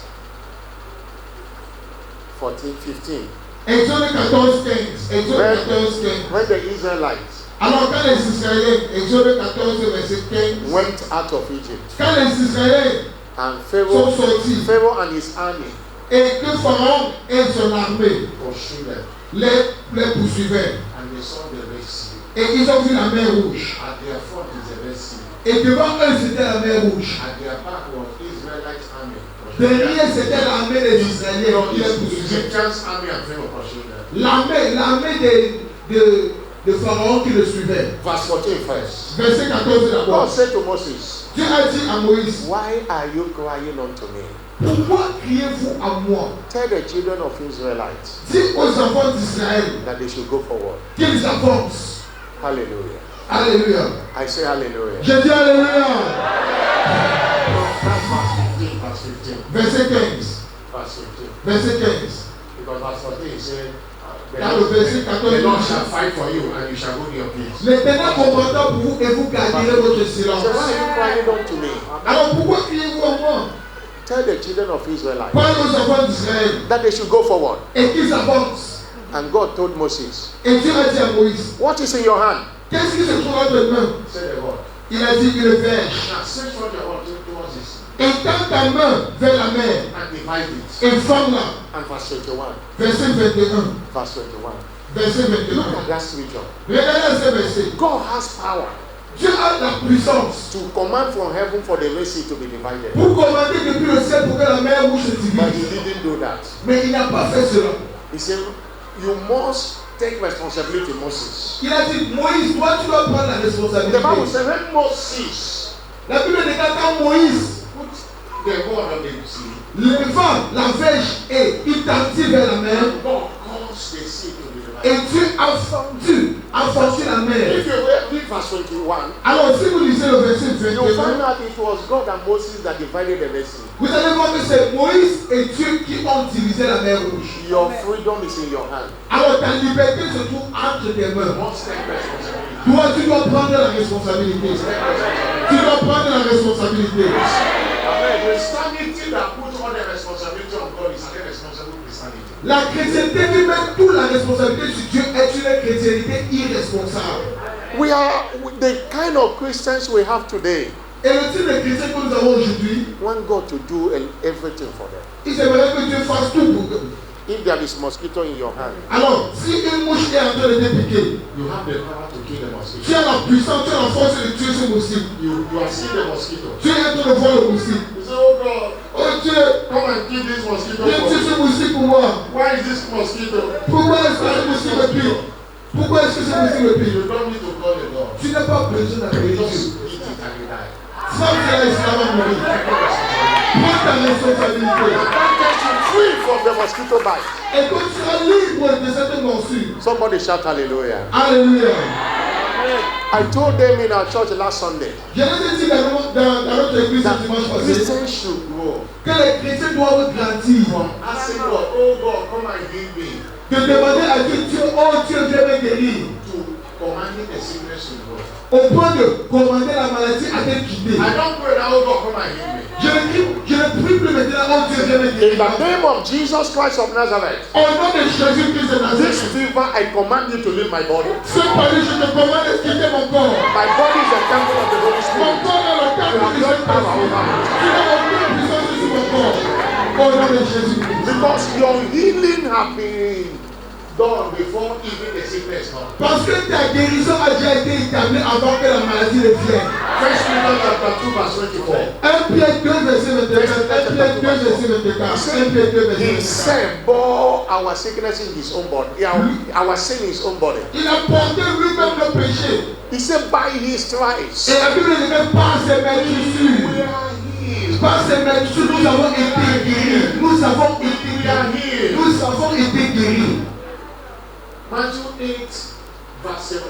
14, 15, Exode 14, 15. Exode 14, 15. when the Israelites Alors quand les Israéliens, Exode 14, verset 15. went out of Egypt, Quand les Israéliens and sont sortis, Pharaoh and his army et que Pharaon et son armée pursued them, les poursuivaient, and they saw the Red Sea. et ils ont vu la mer Rouge. At their front is the Red Sea. Et devant eux, c'était la mer Rouge. At their back was Israelite army. Derrière, c'était l'armée des Israéliens qui les poursuivaient. Egyptians army and Pharaoh pursued them. L'armée de Pharaon qui le suivait. Verse 14 first. Verset 14 God d'abord. said to Moses, Dieu a dit à Moïse, why are you crying unto me? pourquoi criez-vous à moi? Tell the children of Israelites Dis aux enfants d'Israël that they should go forward. qu'ils avancent. Hallelujah. Alléluia. I say hallelujah. Je dis Alléluia. That's verse 15. Verset 15. Verse 15. Verset 15. Because verse 14 is saying, Dans le verset 14, the Lord shall fight for you and you shall hold your peace. L'Éternel combattra pour vous et vous garderez votre silence. So why are you crying unto me? Alors pourquoi criez-vous à moi? Tell the children of Israelites Parle aux enfants d'Israël that they should go forward. et qu'ils avancent. And God told Moses, Et Dieu a dit à Moïse, what is in your hand? qu'est-ce qui se trouve dans tes mains? Say the word. Il a dit une verge. Now stretch forth your hand towards this Et tends ta main vers la mer and divide it. et forme-la. And verse 21. Verset 21. Verse 21. Verset Look 21. at that scripture. Regardez ce verset. God has power Dieu a la puissance to command from heaven for the Red Sea to be divided. pour commander depuis le ciel pour que la mer rouge se But he divise. didn't do that. Mais il n'a pas fait cela. He said, you must take responsibility, Moses. Il a dit, Moïse, toi tu dois prendre la The Bible responsabilité. says when Moses La Bible déclare quand Moïse, put the word on the sea, le vent, la verge, et il tendit vers la mer, God caused the sea to be et divided. Dieu a forcé la mer. If you read verse 21, Alors si vous lisez le verset you'll find 21, out it was God and Moses that divided the Red Sea. vous allez voir que c'est Moïse et Dieu qui ont divisé la mer rouge. Your freedom is in your hand. Alors ta liberté se trouve entre tes You mains. must take responsibility. Toi, tu dois prendre la responsabilité. Tu dois prendre la responsabilité. Amen. Christianity that puts all the responsibility on God is an irresponsible Christianity. La chrétienté qui met toute la responsabilité sur Dieu est une chrétienté irresponsable. We are the kind of Christians we have today. Et le type de chrétien que nous avons aujourd'hui, Want God to do everything for them. ils aimeraient que Dieu fasse tout pour eux. If there is mosquito in your hand, Alors, si une mouche est en train de te piquer, You have the power to kill the mosquito. tu as la puissance, tu as la force de tuer ce moustique. You are seeing the mosquito. Tu es en train de voir le moustique. You say, oh God, Oh Dieu, come and kill this mosquito viens for tuer me. ce moustique pour moi. Why is this mosquito? Pourquoi est-ce que ce moustique me pique? Pourquoi est-ce que ce moustique me pique? You don't need to call the Lord. Tu n'as pas besoin d'appeler Just Dieu. eat it and you die. Sans cela, il sera mourir. Prends ta responsabilité. that gets you free from the mosquito bite. Et quand tu seras libre de cette morsure. Somebody shout hallelujah. Alléluia. I told them in our church last Sunday Je les ai dit dans notre église that ce dimanche passé Christians should grow que les chrétiens doivent grandir. From asking God, oh God, come and heal me, De demander à Dieu, Dieu, oh Dieu, viens me guérir. to commanding the sickness to go. Au point de commander la maladie à te quitter. I don't pray that, oh God, come and heal me. Je ne prie plus maintenant, oh Dieu, viens me in guérir. the name of Jesus Christ of Nazareth. Au nom de Jésus-Christ de This Nazareth. fever, I command you to leave my body. Ce matin, je te commande de quitter mon corps. My body is a temple of the Holy Mon Spirit. corps est le You temple have du no power Saint-Esprit. over me. Tu n'as aucune puissance sur mon corps. Au nom de Jésus-Christ. Because your healing have been Done before even the sickness comes. Parce que ta guérison a déjà été établie avant que la maladie ne vienne. First Peter chapter 2 verse 24. 1 Pierre 2 verset 24. 1 Pierre 2 verset 24. 1 Pierre 2 verset 24. Himself bore our sickness in his own body, our sin in his own body. Il a porté lui-même le péché. He said, by his stripes, Et la Bible dit que par ses maîtresses, We are healed. par ses maîtresses, nous avons été guéris. Nous avons été We are guéris. healed. Nous avons été guéris. Matthew 8 verse 17.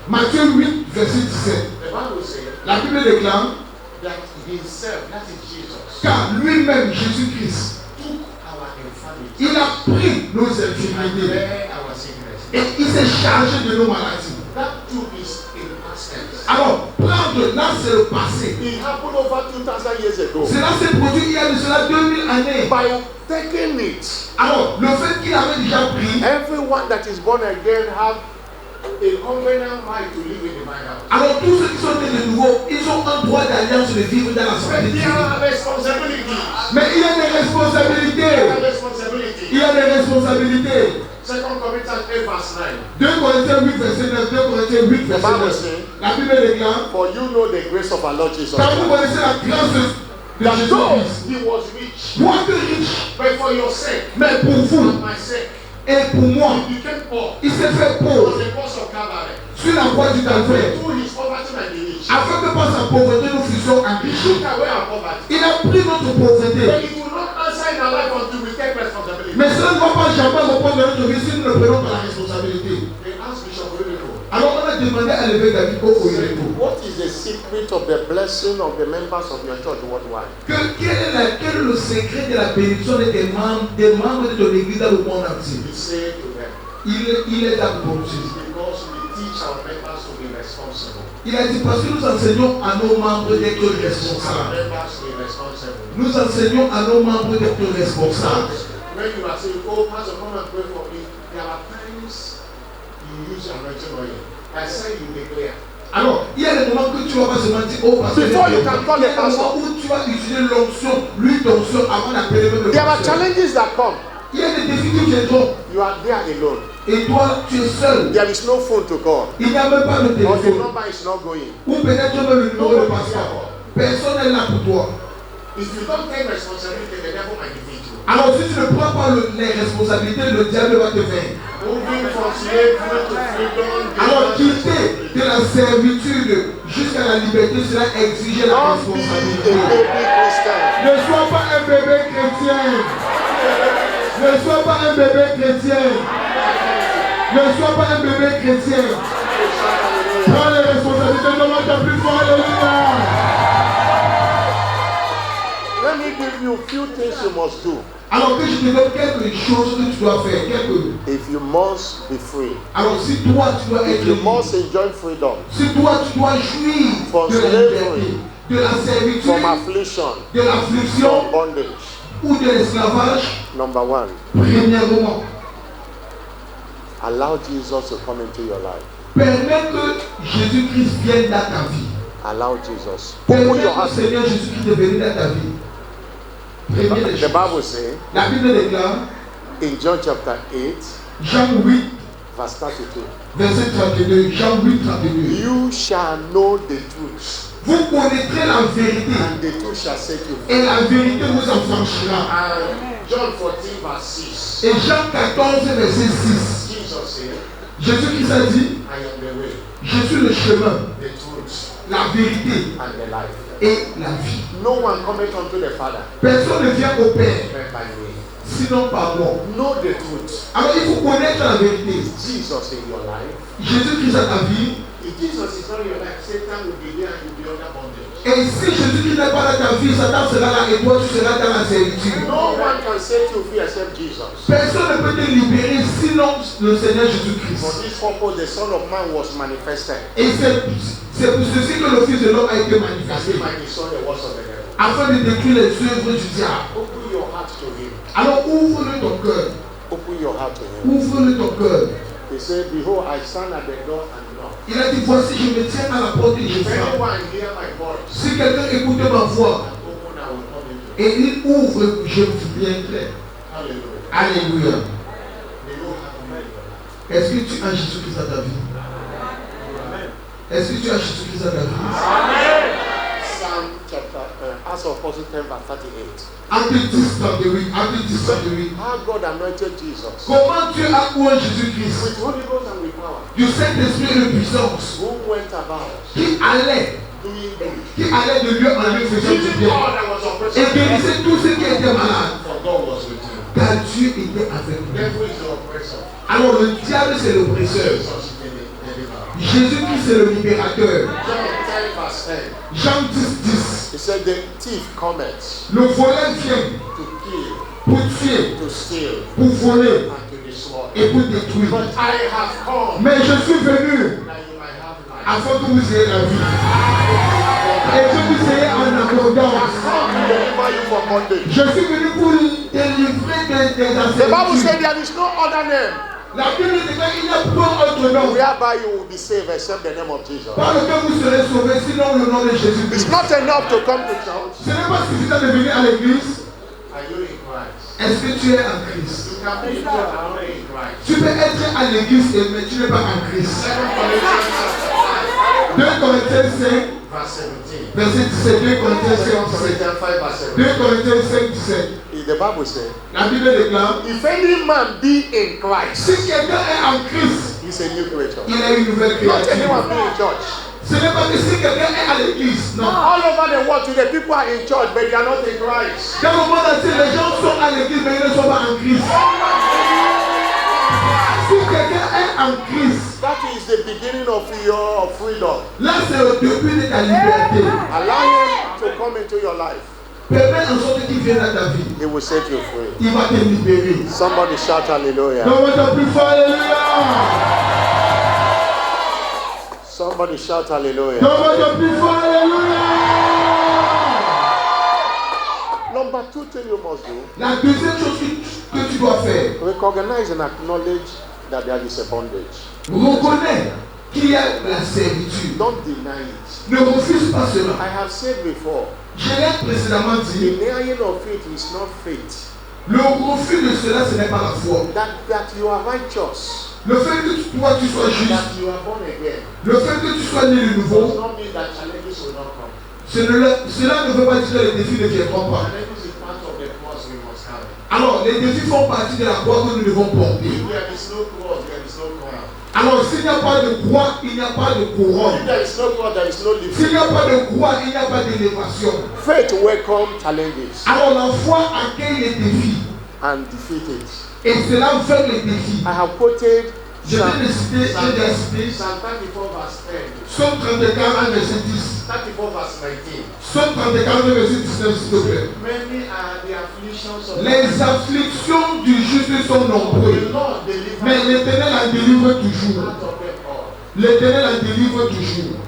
Matthieu 8 verset 17. The Bible says La Bible déclare, that himself, that is Jesus, car lui-même, Jésus-Christ, took our infirmity il a pris nos and infirmités bare our sickness. et il s'est chargé de nos maladies. That too is in past tense. Alors, prendre là, c'est le passé. it happened over 2000 years ago. Cela s'est produit il y a de cela 2000 années. By taking it, Alors, le fait qu'il avait déjà pris, everyone that is born again have A covenant right to live in the divine house. alors tous ceux qui sont nés de nouveau, ils ont un droit d'alliance de vivre dans la But sainteté. there are responsibilities. Mais il y a des There responsabilités. are responsibilities. Il y a des responsabilités. 2 Corinthians 8 verse 9. 2 Corinthiens 8 verset 9, 2 Corinthiens 8 the verset Bible 9. says, La Bible déclare, for you know the grace of our Lord Jesus car vous Christ. connaissez la grâce de That Jésus-Christ. though he was rich, Moi que riche, But for your sake, mais pour and vous my sake, et pour moi, he became poor. il s'est fait It was pauvre the cross of Calvary. sur la croix du Calvaire, Through his poverty and the rich. afin que par sa pauvreté nous fussions He enrichis. took away our poverty. Il a pris notre But pauvreté. it will not answer in our life until we take responsibility. Mais cela ne va pas jamais répondre dans notre vie si nous ne prenons pas la responsabilité. They asked Bishop Olunipo, Alors on a demandé à l'évêque David Okoyerepo what is the secret of the blessing of the members of your church worldwide? quel est le secret de la bénédiction des membres de ton église dans le monde entier. he said to them, Il est à pour it's because we teach our members to be responsible. Il a dit parce que nous enseignons à nos membres d'être Our responsables. members to be responsible. Nous enseignons à nos membres d'être responsables. When you are saying, oh, Pastor, come and pray for me, there are times you use anointing oil. I say you declare. Alors, il y a des moments que tu vas pas seulement dire, oh, parce que Before you can call il y a the des moments pastor. où tu vas utiliser l'onction, l'huile d'onction avant d'appeler même le There are pasteur. challenges that come. Il y a des défis qui viendront You are there alone. et toi, tu es seul. There is no phone to call. Il n'y a même pas de Or the téléphone. number is not going. Ou peut-être même le numéro de passeport. Personne n'est là pour toi. If you don't take responsibility, the devil might defeat you. Alors si tu ne prends pas les responsabilités, le diable va te vaincre. Moving from slavery to freedom. Alors quitter de la servitude jusqu'à la liberté, cela exige la Don't be a responsabilité. baby Christian. Ne sois pas un bébé chrétien. Ne sois pas un bébé chrétien. Ne sois pas un bébé chrétien. Prends les responsabilités, demande ta plus fort, alléluia. Let me give you a few things you must do Alors que je te donne quelque chose que tu dois faire, if you must be free. alors si toi tu dois If être you libre, must enjoy freedom si toi tu dois jouir From de la slavery. liberté, de la servitude, from affliction, de l'affliction, from bondage, ou de l'esclavage, Number one, premièrement, allow Jesus to come into your life. permets que Jésus-Christ vienne dans ta vie. Allow Jesus. Permets Open your que le heart. Seigneur Jésus-Christ de venir dans ta vie. Première des The choses. Bible says La Bible déclare, in John chapter 8, Jean 8, verse 32, verset 32, Jean 8, 32. you shall know the truth, Vous connaîtrez la vérité and the truth shall set you free. et la vérité vous affranchira. And John 14, verse 6. Et Jean 14, verset 6. Jesus said, Jésus-Christ a dit, I am the way, je suis le chemin, the truth, la vérité And the life. et la vie. No one cometh unto the Father Personne ne vient au Père, but by me. sinon par moi. know the truth. Alors il faut connaître la vérité. Jesus in your life. Jésus-Christ a ta vie. If Jesus is not in your life, Satan will be there and you'll be under bondage. Et si Jésus-Christ n'est pas dans ta vie, Satan sera là et toi tu seras dans la servitude. No one can set you free except Jesus. Personne ne peut te libérer sinon le Seigneur For Jésus-Christ. this purpose, the Son of Man was manifested, Et c'est pour ceci que le Fils de l'homme a été that manifesté. he might destroy the works of the devil. Afin de détruire les œuvres du diable. Open your heart to him. Alors ouvre-le ton cœur. Open your heart to him. Ouvre-le ton cœur. He said, behold, I stand at the door and knock. Il a dit, voici, je me tiens à la porte et je If frappe. anyone hear my voice Si quelqu'un écoute ma voix and open, I will come into it. et il ouvre, je viendrai. Hallelujah. Alléluia. May you have a man. Est-ce que tu as Jésus-Christ dans ta vie? Est-ce que tu as Jésus-Christ dans ta vie? Psalm chapter, Acts of Apostles 10, verse 38. Acte 10, 38. Acte 10, 38. How God anointed Jesus Comment Dieu a oint Jésus-Christ with Holy Ghost and with power, du Saint-Esprit et de puissance who went about qui allait doing good, de lieu en lieu faisant du Even bien all that was et oppressed, guérissait tous ceux qui étaient malades. for God was with him. Car Dieu était avec lui. Devil is the oppressor. Alors le diable c'est l'oppresseur. Jesus is the deliverer. Jésus-Christ c'est le libérateur. John 10, verse 10. Jean 10, 10. he said, the thief cometh Le voleur vient to kill, pour tuer, to steal, pour voler and to destroy. et pour détruire. But I have come Mais je suis venu that you might have life. afin que vous ayez la vie. Et que vous ayez en abondance. Come to deliver you from bondage. Je suis venu pour délivrer des The Bible said assertions. there is no other name La Bible déclare qu'il n'y a point autre nom whereby you will be saved except the name of Jesus. par lequel vous serez sauvés, sinon le nom de It's Jésus-Christ. not enough to come to church. Ce n'est pas suffisant de venir à l'église. Are you in Christ? Est-ce que tu es en Christ? You can be in church and not in Christ. Tu peux être à l'église, mais tu n'es pas en Christ. 2 Corinthians chapter 2 Corinthiens 5, 5, verse 17. verset 17. 2 Corinthiens 5, 17. Corinthians 5, verse 2 17. Corinthiens 5, 17. The Bible said, La Bible déclare, if any man be in Christ, si quelqu'un est en Christ, he's a new creature. il est une nouvelle Not créature. anyone be in church. Ce n'est pas que si quelqu'un est à l'église, non. All over the world today, people are in church, but they are not in Christ. Dans le monde entier, les gens sont à l'église, mais ils ne sont pas en Christ. Si quelqu'un est en Christ, That is the beginning of your freedom. là c'est le début de ta liberté. Allow him to come into your life. Permets en sorte qu'il vienne dans ta vie. He will set you free. Il va te libérer. Somebody shout hallelujah. Non, on plus fort, alléluia. Somebody shout hallelujah. Non, on plus fort, alléluia. Number two thing you must do, La deuxième chose que tu dois faire, recognize and acknowledge that there is a bondage. reconnais qu'il y a la servitude. Don't deny it. Ne refuse pas cela. I have said before, Je l'ai précédemment dit, denying of faith is not faith. le refus de cela, ce n'est pas la foi. That you are righteous, Le fait que toi tu sois juste, that you are born again, le fait que tu sois né de does nouveau, not mean that challenges will not come. cela ne veut pas dire que les défis ne viendront pas. Challenges is part of the cross we must carry. Alors, les défis font partie de la croix que nous devons porter. If there is no cross, there is no crown. Alors, s'il n'y a pas de croix, il n'y a pas de If couronne. there is no God, there is no S'il living. n'y a pas de croix, il n'y a pas d'élévation. Faith welcome challenges Alors, la foi accueille les défis. and defeat it. Et cela fait les défis. I have quoted Je vais les citer, Psalm j'ai cité. Psalm 34, verse 10. Psaume 34, verset 10. 34, verse 19. Psaume 34, verset 19, s'il te plaît. Many are the afflictions of Les afflictions du juste sont nombreuses. the Lord deliver Mais l'Éternel en délivre toujours. out of them all. L'Éternel en délivre toujours.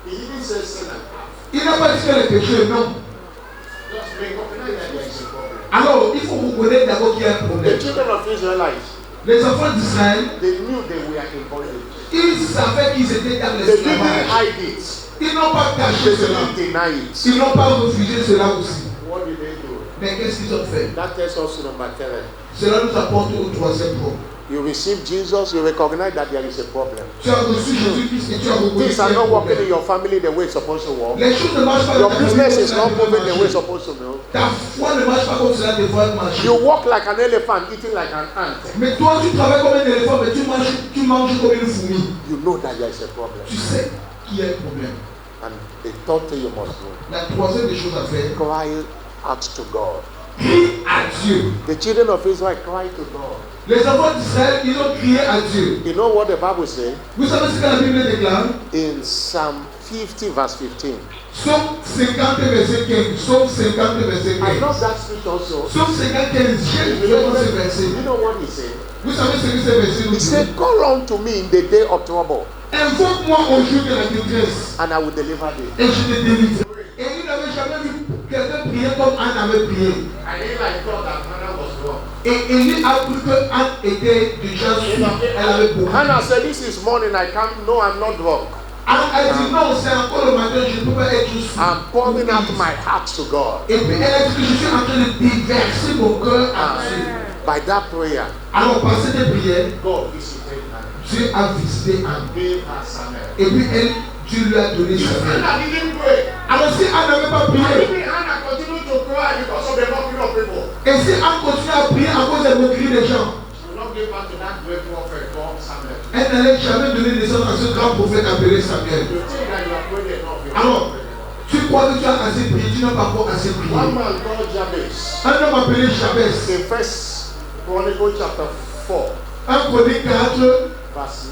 He didn't say sinner. Il n'a pas dit que les péchés, non. Just recognize that there is Alors, il faut que vous connaissiez d'abord qu'il y a un The problème. children of Israelites, Les enfants d'Israël, they knew they were in bondage. ils savaient qu'ils étaient dans They didn't l'esclavage. hide it. Ils n'ont pas They caché cela. didn't deny it. Ils n'ont pas refusé cela aussi. What did they do? Mais qu'est-ce qu'ils ont fait? That tells us number 10. Cela nous apporte au troisième point. You receive Jesus, you recognize that there is a problem. Tu as reçu Jésus-Christ et tu as reconnu Things qu'il y a are un not working in problème. your family the way it's supposed to work. Les choses ne marchent pas Your dans ta business famille is comme not cela devrait moving the way it's marcher. supposed to move. Ta foi ne marche pas comme cela devrait marcher. You walk like an elephant, eating like an ant. Mais toi, tu travailles comme un éléphant, mais tu manges comme une fourmi. You know that there is a problem. Tu sais qu'il y a un problème. And the third thing you must do, La troisième des choses à faire, cry out to God. crie à Dieu. The children of Israel cry to God. Les enfants d'Israël, ils ont crié à Dieu. You know what the Bible says? Vous savez ce que la Bible déclare? In Psalm 50 verse 15. Psaume 50 verset 15. Psaume 50 verset I 15. love that scripture also. Psaume 50 15. J'aime You know vraiment what, ce verset. you know what he said? Vous savez ce que ce verset nous He dit? said, call unto me in the day of trouble, Invoque-moi au jour de la détresse and I will deliver thee. et je te délivre. Et il n'avait jamais vu quelqu'un prier comme Anne avait prié. I didn't like God that Hannah was wrong. Et Élie a cru que Anne était déjà sûre. Elle avait beaucoup. Hannah said, this is morning, I can't, no, I'm not drunk. Anne a dit non, c'est encore le matin, je ne peux pas être sûre. I'm pouring out my heart to God. Et puis elle a dit que je suis en train de déverser mon cœur à Dieu. By that prayer, Alors par cette prière, God visited Hannah, Dieu a visité Anne. gave her Samuel. Et puis Dieu lui a donné sa mère. Hannah didn't pray. Alors si Anne n'avait pas Why prié, didn't Hannah continue to cry because of the mockery of people? et si Anne continuait à prier à cause des moqueries des gens, She will not give back to that great prophet called Samuel. elle n'allait jamais donner naissance à ce grand prophète appelé Samuel. You think that you are praying enough? You are Alors, not praying enough. tu crois que tu as assez prié, tu n'as pas encore assez prié. One man called Jabez, Un homme appelé Jabez, in First Chronicles chapter 4, 1 Chronique 4, verse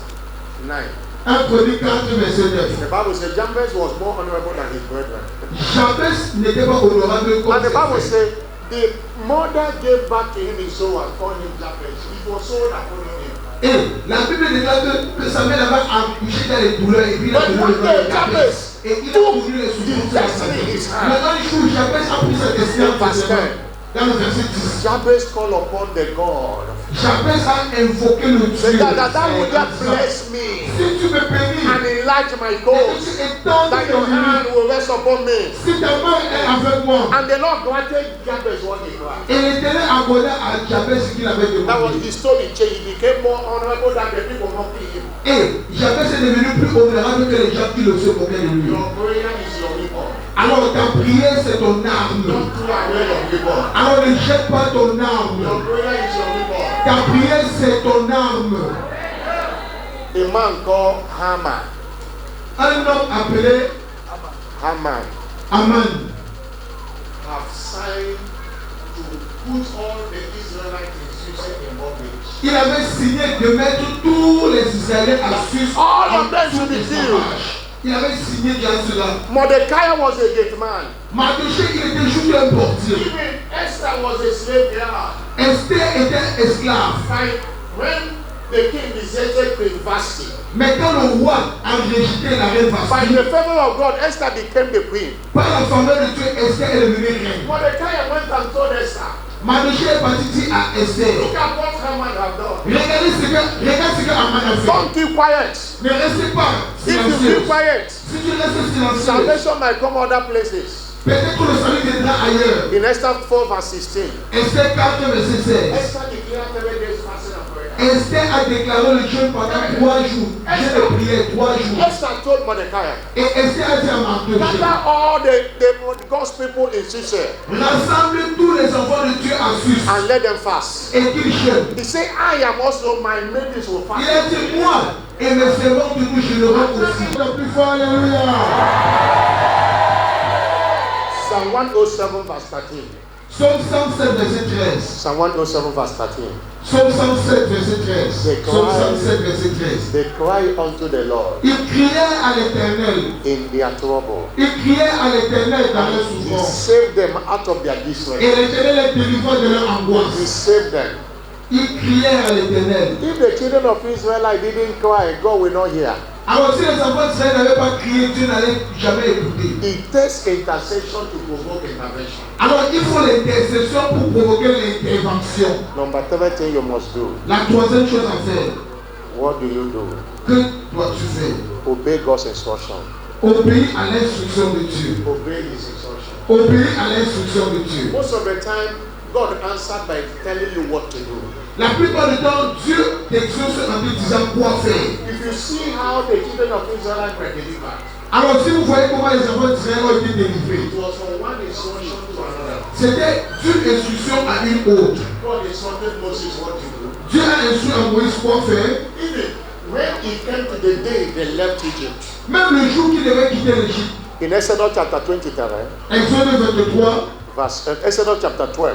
9. 1 Chronique 4, verset 9. The Bible says Jabez was more honorable than his brethren. Jabez n'était pas honorable comme And the ses Bible frères. says the mother gave back to him his soul and called him Jabez. It was soul that called him. Et la Bible déclare que Samuel avait accouché dans les douleurs et puis il a But donné one le nom day, de Jabez Jabez. Et il a connu les souffrances de la destiny in his santé. hand. Maintenant, un jour, Jabez a pris sa destinée en Verse faisant 10. dans le verset 10. Jabez called upon the God. Jabez a invoqué le Say Dieu. that would en just disant, bless me si tu me bénis, and enlarge my et que cause, tu étends that tes your hand limites, will rest upon me. si ta main est avec moi, And the Lord granted Jabez what he cried. et l'Éternel accorda à Jabez ce qu'il avait That was demandé. his story change. He became more honorable than the people mocking him. Et Jabez est devenu plus honorable que les gens qui le se moquaient de lui. Your prayer is your weapon. Alors ta prière c'est ton arme. Don't throw away your weapon. Alors ne jette pas ton Your arme. prayer is your weapon. Ta prière c'est ton arme. A man called Haman. Un homme appelé Haman Aman have signed to put all the Israelites in Susa in bondage. il avait signé de mettre tous les Israéliens à Sus. All of them should be killed. Il avait signé déjà cela. Mordecai was a gate man. Mardochée, il était juste un portier. Even Esther was a slave girl. Esther était esclave. Like when the king rejected Queen Vashti, Mais quand le roi a rejeté la reine by Vashti, the favor of God, Esther became the queen. par la faveur de Dieu, Esther est devenue reine. Mordecai went and told Esther, Mardochée est parti dire à Esther, look at what Haman have done. regarde ce que Aman a fait. Don't keep quiet. Ne restez pas If you silencieux. keep quiet, Si tu restes silencieux, salvation might come other places. peut-être que le salut viendra ailleurs. In Esther 4 verse 16, Esther 4, verset 16. Esther declared 3 days fasting and prayer. Esther a déclaré le jeûne pendant 3 jours. Jeûne de prière 3 jours. Esther told Mordecai, Et Esther a dit à Mardochée, gather all the God's people in Susa rassemble tous les enfants de Dieu à Sus and let them fast. et qu'ils jeûnent. He said, I am also, my maidens will Il fast. a dit, moi et mes servants de nous jeûnerons aussi. Le plus fort, alléluia. Psalm 107 verse 13. Psaume 107, verset 13. Psalm 107 verse 13. Psaume 107, verset 13. Psaume 107, verset 13. They cry unto the Lord Ils criaient à l'Éternel. in their trouble. Ils criaient à l'Éternel dans leur He souffrance. saved them out of their distress. Et l'Éternel les délivra de leur He angoisse. saved them. Ils criaient à l'Éternel. If the children of Israel didn't cry, God will not hear. Alors si les enfants d'Israël n'avaient pas crié, Dieu n'allait jamais écouter. It takes intercession to provoke intervention. Alors il faut l'intercession pour provoquer l'intervention. Number 3 thing you must do. La troisième chose à faire, What do you do? que dois-tu faire? Obey God's instruction. Obéir à l'instruction de Dieu. Obey His instruction. Obéir à l'instruction de Dieu. Most of the time, God answered by telling you what to do. La plupart du temps, Dieu t'exauce en te disant quoi faire. If you see how the children of Israel were delivered, Alors si vous voyez comment les enfants d'Israël ont été délivrés, it was from one instruction to another. c'était d'une instruction à une autre. God instructed Moses what to do. Dieu a instruit à Moïse quoi faire. Even when it came to the day they left Egypt, Même le jour qu'il devait quitter l'Égypte. in Exodus chapter 23, Exode 23, Exodus chapter 12,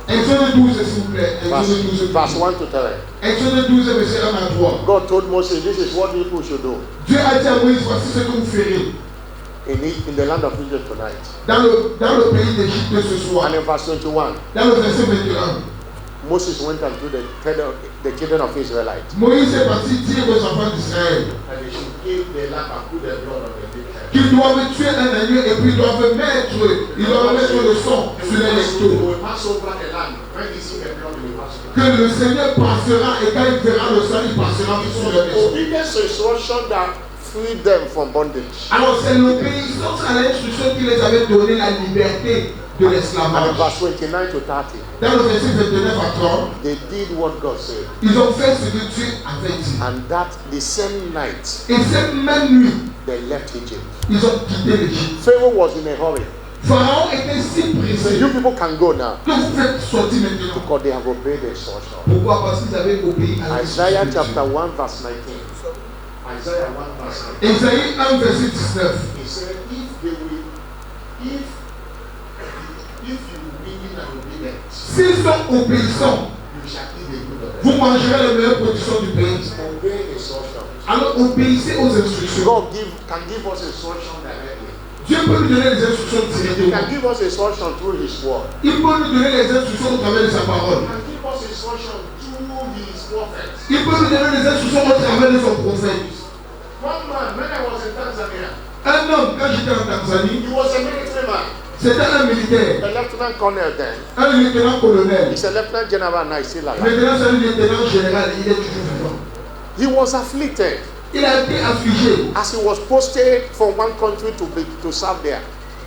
Exode 12 s'il vous plaît. Exode 12. verse 1 to 3, Exode 12 verset 1 à 3. God told Moses, this is what people should do Dieu a dit à Moïse, voici ce que vous ferez in the land of Egypt tonight. dans le pays d'Égypte ce soir. And in verse 21, Dans le verset 21. Moses went and told the children of Israelites, Moïse est parti dire aux enfants d'Israël and they should kill the lamb and put the blood on the big head. qu'ils doivent tuer un agneau et puis ils doivent mettre le sang sur les lecteurs. will pass over the land. When you see the blood, you will pass over. Que le Seigneur passera et quand il verra le sang, il passera sur les lecteurs. Obedience to instruction that freed them from bondage. Alors c'est l'obéissance à l'instruction qui les avait donné la liberté de And in l'esclavage. verse 29 to 30, Dans le verset 29 à 30, they did what God said. ils ont fait ce que Dieu avait dit. And that the same night, Et cette même nuit, they left Egypt. ils ont quitté l'Égypte. Pharaoh was in a hurry. Pharaon était si So pressé you people can go now que vous faites sortir maintenant. because they have obeyed the instruction. Pourquoi? Parce qu'ils avaient obéi à Isaiah l'instruction de chapter Dieu. 1 verse 19. Isaiah 1 verse 19. Ésaïe 1 verset 19. He said, if you willing and obedient, S'ils sont obéissants, you shall eat the good of vous it. mangerez les meilleures productions du pays. Obey the instruction. Alors obéissez aux instructions. God can give us instruction directly. Dieu peut nous donner les instructions He directement. can give us instruction through His word. Il peut nous donner les instructions au travers de sa He parole. can give us instruction through His prophets. Il peut nous donner les instructions au travers de son prophète. One man, when I was in Tanzania, Un homme, quand j'étais en Tanzanie, he was a military man, c'était un militaire, a lieutenant colonel then. un lieutenant-colonel. He's a lieutenant general now, he's still alive. Maintenant, c'est un lieutenant général, il est toujours vivant. He was afflicted Il a été affligé as he was posted from one country to serve there.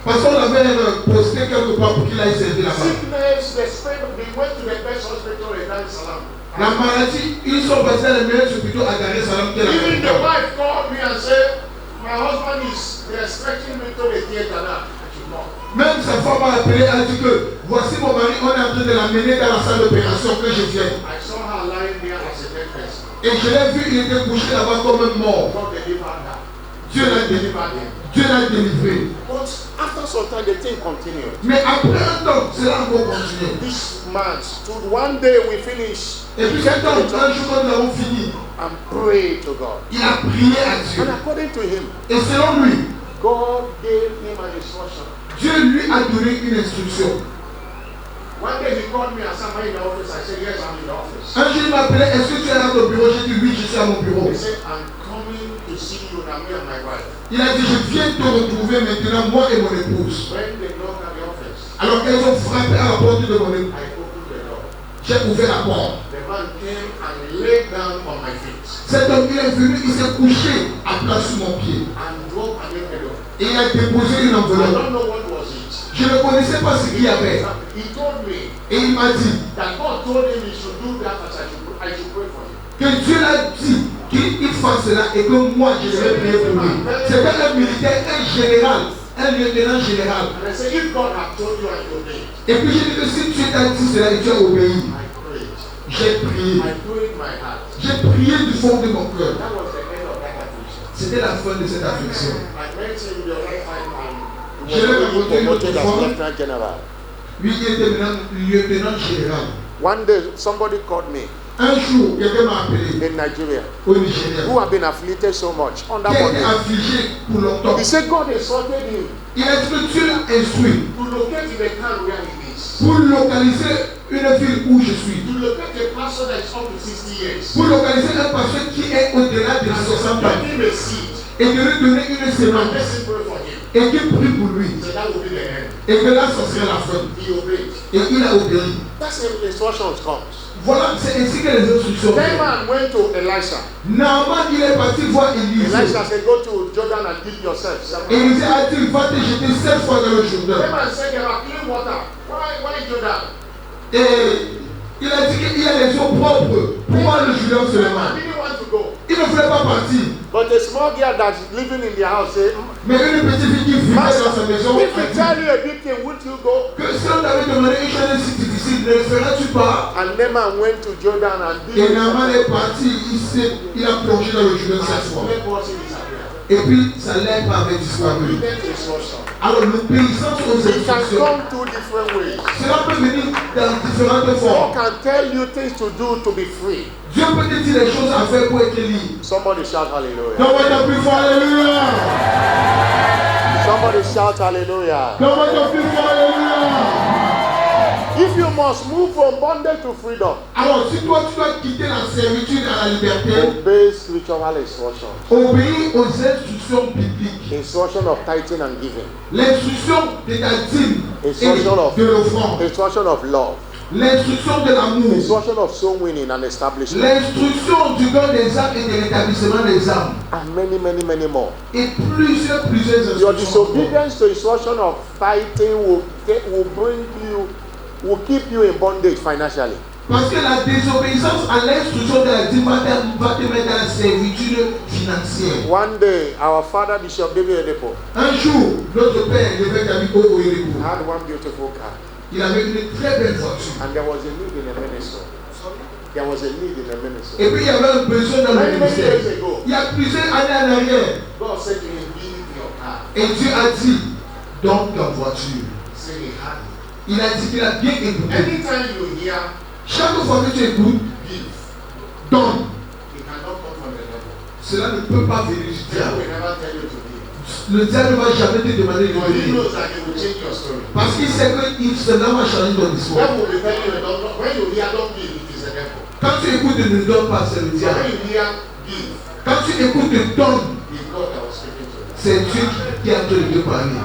parce qu'on l'avait posté quelque part pour qu'il aille servir là-bas. Sickness, the spirit, they went to the best hospital in Dar es Salaam. La maladie, ils sont passés à la meilleure hôpital à Dar es Salaam. Even the wife called me and said, my husband is, they're expecting me to the theater now. I should not. Même sa femme m'a appelé, a dit que voici mon mari, on est en train de l'amener dans la salle d'opération que je viens. I saw her lying there as a dead person. Et je l'ai vu, il était couché là-bas comme un mort. God delivered her. Dieu l'a délivré. Delivered him. Dieu l'a délivré. But after some time, the thing continued. Mais après un temps, cela va continuer. This man stood one day, we finished. Et puis cet homme, un jour quand nous avons fini, And prayed to God. il a prié à Dieu. And according to him, Et selon lui, God gave him an instruction. Dieu lui a donné une instruction. One day he called me and said, "Am I in the office?" I said, "Yes, I'm in the office." Un jour il m'a appelé, est-ce que tu es dans ton bureau? J'ai dit oui, je suis à mon bureau. He said, "I'm coming to see you now, me and my wife." Il a dit, je viens te retrouver maintenant, moi et mon épouse. When they knocked at the office, Alors qu'elles ont frappé à la porte de mon épouse, I opened the door. j'ai ouvert la porte. The man came and laid down on my feet Cet homme, il est venu, il s'est couché à plat sous mon pied. and dropped an envelope. Et il a déposé une I enveloppe. don't know what was it. Je ne connaissais pas ce qu'il y avait. He told me Et il m'a dit that God told him he should do that as I should pray for him. que Dieu l'a dit qu'il fasse cela et que moi je devais prier pour lui. C'était un militaire, un général, un lieutenant général. And I said, if God had told you and you obeyed, Et puis j'ai dit que si Dieu t'a dit cela et tu as obéi, I prayed. j'ai prié. I prayed my heart. J'ai prié du fond de mon cœur. That was the end of that affliction. C'était la fin de cette affliction. I met him the other time and he Je l'ai was already rencontré une autre promoted as fois. lieutenant general. Lui qui était maintenant lieutenant général. One day somebody called me Un jour, quelqu'un m'a appelé in Nigeria au Nigeria. who had been afflicted so much under Qui a été bondage. affligé pour longtemps. He said God instructed him Il a dit que Dieu l'a instruit to locate in the town where he lived. is. Pour localiser une ville où je suis. To locate a pastor that is up to 60 years. Pour localiser un pasteur qui est au-delà de 60 ans. Give him a seed. Et de lui donner une And semence. let's pray for him. Et qui prie pour lui. So that will be the end. Et que là, ça serait la fin. He obeyed. Et il a obéi. That's how the instructions comes. Voilà, c'est ainsi que les instructions. Naaman went to Elisha. Naaman, il est parti voir Élisée. Elisha said, go to Jordan and dip yourself. Élisée a dit, va te jeter 7 fois dans le Jourdain. Naaman said, there are clean water. Why Jordan? Et il a dit qu'il y a des eaux propres. Pourquoi le Jourdain seulement? Naaman didn't want to go. Il ne voulait pas partir. But a small girl that's living in their house said, Mais une petite fille qui vivait dans sa maison if we a dit tell you a big thing, would you go? que si on t'avait demandé une chose si difficile, ne le ferais-tu pas? And Naaman went to Jordan and did Et Naaman est parti, il a plongé dans le Jourdain 7 fois. Et puis sa lèvre avait disparu. Alors l'obéissance aux It can instructions, come two different ways. cela peut venir dans différentes God formes. can tell you things to do to be free. Dieu peut te dire les choses à faire pour être libre. Somebody shout hallelujah. Comment t'as plus fort, alléluia? Somebody shout hallelujah. Comment t'as plus fort, alléluia? If you must move from bondage to freedom, Alors si toi tu dois quitter la servitude à la liberté, obey spiritual instruction. obéis aux instructions bibliques. Instruction of tithing and giving. L'instruction de ta dîme et Instruction of de l'offrande. instruction of love. L'instruction de l'amour. Instruction of soul winning and establishment. L'instruction du don des âmes et de l'établissement des âmes. And many more. Et plusieurs Your instructions. disobedience to instruction of tithing will keep you in bondage financially. Parce que la désobéissance à l'instruction de la dîme va te mettre dans la servitude financière. One day, our father Bishop David Edepo Un jour, notre père, l'évêque Abiko Oyeleko, had one beautiful car, il avait une très belle voiture. and there was a need in the ministry. There was a need in the ministry. Et puis il y avait un besoin dans le Many ministère. years ago, Il y a plusieurs années en arrière. God said to him, "Give your car." Et Dieu a dit, donne ta voiture. He said he had it. Il a dit qu'il a bien écouté. Anytime you hear Chaque fois que tu écoutes, give, donne. it cannot come from the devil. Cela ne peut pas venir du The devil diable. will never tell you to give. Le diable ne va jamais te demander de But he donner. knows that he will change your story. Parce qu'il sait que cela va changer ton The histoire. devil will tell you, when you hear don't give, it is the devil. Quand tu écoutes ne donne pas, c'est le But diable. when you hear give, Quand tu écoutes donne, it's God that was speaking to you. c'est Dieu qui est en train de te parler.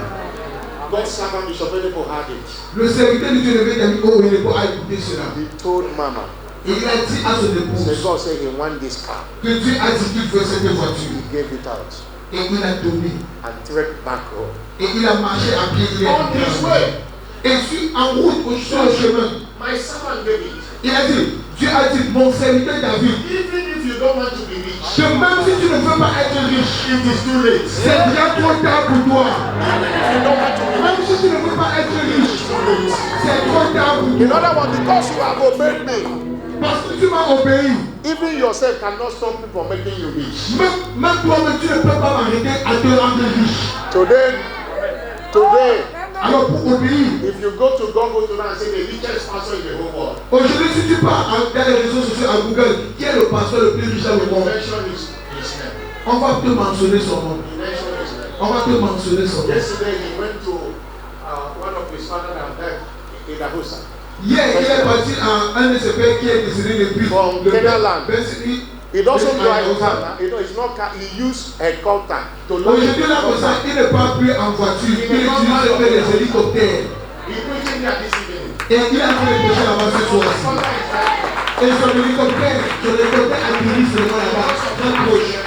God's servant Bishop Edepo had it. Le serviteur de Dieu devait dire, oh, il n'est pas à écouter cela. He told Mama, Et il a dit à son so épouse God said he want this car. que Dieu a dit qu'il veut cette voiture. He gave it out Et il a donné. and trekked back home. Et il a marché à pied. Il est On his way, Et sur en route sur le chemin, my servant David, il a dit, Dieu a dit, mon serviteur David, even if you don't want to be rich, que même si tu ne veux pas être riche, it is too late. c'est bien trop tard pour toi. Even if you don't want to be rich, Même si tu ne veux pas être riche, c'est trop tard pour in toi. other words, because you have obeyed me, Parce que tu m'as obéi. even yourself cannot stop me from making you rich. Même toi-même, tu ne peux pas m'arrêter à te rendre riche. Today, Alors pour obéir, if you go to Google today and say the richest pastor in the whole world, aujourd'hui si tu pars dans les réseaux sociaux à Google, qui est le pasteur le plus riche dans le monde, mention his name. on va te mentionner son nom. Mention his name. On va te mentionner son nom. Yesterday he went to one of his father that died in Dahusa. Hier, il est parti à un de ses pères qui est décédé depuis From le Kenaland. Bensini. He doesn't drive a car. It's not car. He used a helicopter to launch Aujourd'hui, là, comme ça, il ne part plus en voiture. Il utilise les hélicoptères. He preaching there this evening. Et il est en train de prêcher là-bas ce soir. Et son hélicoptère atterrit seulement là-bas, très proche.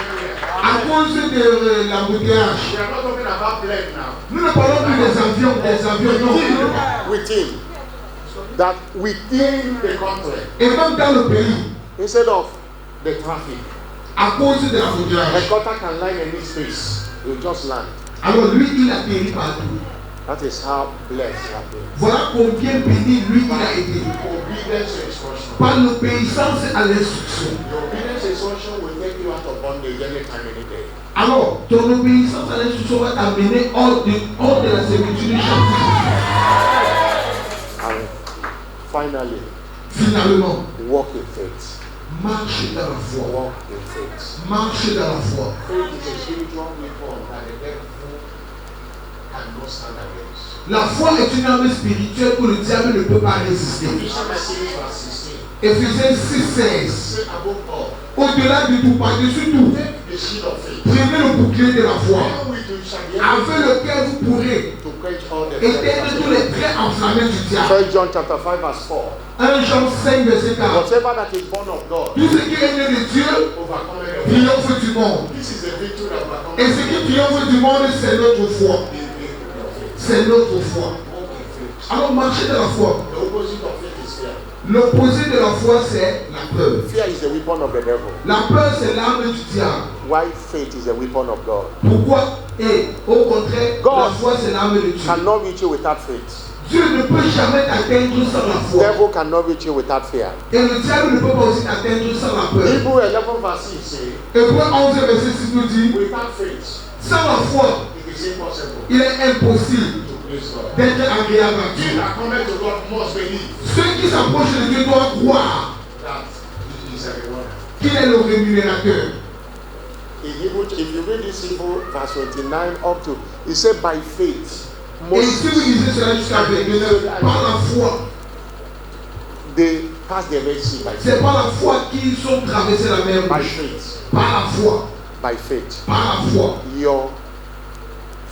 À cause de l'embouteillage. We are not talking about plane now. Nous ne parlons plus des avions, non. Within that within the country, Et même dans le pays, instead of the traffic, à cause de l'embouteillage. helicopter can land any space. You just land. Alors lui, il atterrit partout. That is how blessed you have been. Voilà combien béni lui, il a été. Obedience to instruction. Par l'obéissance à l'instruction. Your obedience to instruction will take you out of bondage anytime, any day. Alors, ton obéissance à l'instruction va t'amener hors de la servitude chaque jour. And finally, Finalement, walk in faith. marche dans la foi. Walk in faith. Marche dans la foi. Faith is a spiritual weapon that the devil cannot cannot stand against. La foi est une arme spirituelle où le diable ne peut pas résister. Éphésiens 6:16. Say above all, Au-delà de tout, par-dessus tout, take the shield of faith, prenez le bouclier de la foi, wherewith you shall be able avec lequel vous pourrez to quench all the éteindre tous les traits enflammés du diable. 1 John chapter 5 verse 4. 1 Jean 5, verset 4. Whatever that is born of God Tout ce qui est né de Dieu overcometh the world. triomphe du monde. This is the victory that overcomes Et ce qui triomphe du monde, c'est notre foi. the victory of faith. C'est notre foi. Walk in faith. Alors marchez dans la foi. The opposite of faith is fear. L'opposé de la foi, c'est la peur. Fear is the weapon of the devil. La peur, c'est l'arme du diable. Why faith is the weapon of God. Pourquoi? Et au contraire, God la foi, c'est l'arme de Dieu. Cannot reach you without faith. Dieu ne peut jamais t'atteindre sans la foi. Devil cannot reach you without fear. Et le diable ne peut pas aussi t'atteindre sans la peur. Hebrew 11 verse 6 say, Hébreux 11, verset 6 nous dit, without faith, sans la foi, it is impossible il est impossible to please God. d'être agréable à He Dieu. that cometh to God must believe Ceux qui s'approchent de Dieu doivent croire that He is a rewarder. qu'il est le rémunérateur. In Hebrew, if you read this Hebrew verse 29 up to, it said by faith, Et si vous lisez cela jusqu'à 29, par la foi, they passed the Red Sea by c'est faith. par la foi qu'ils ont traversé la mer By Rouge. faith. Par la foi, By faith. par la foi. Your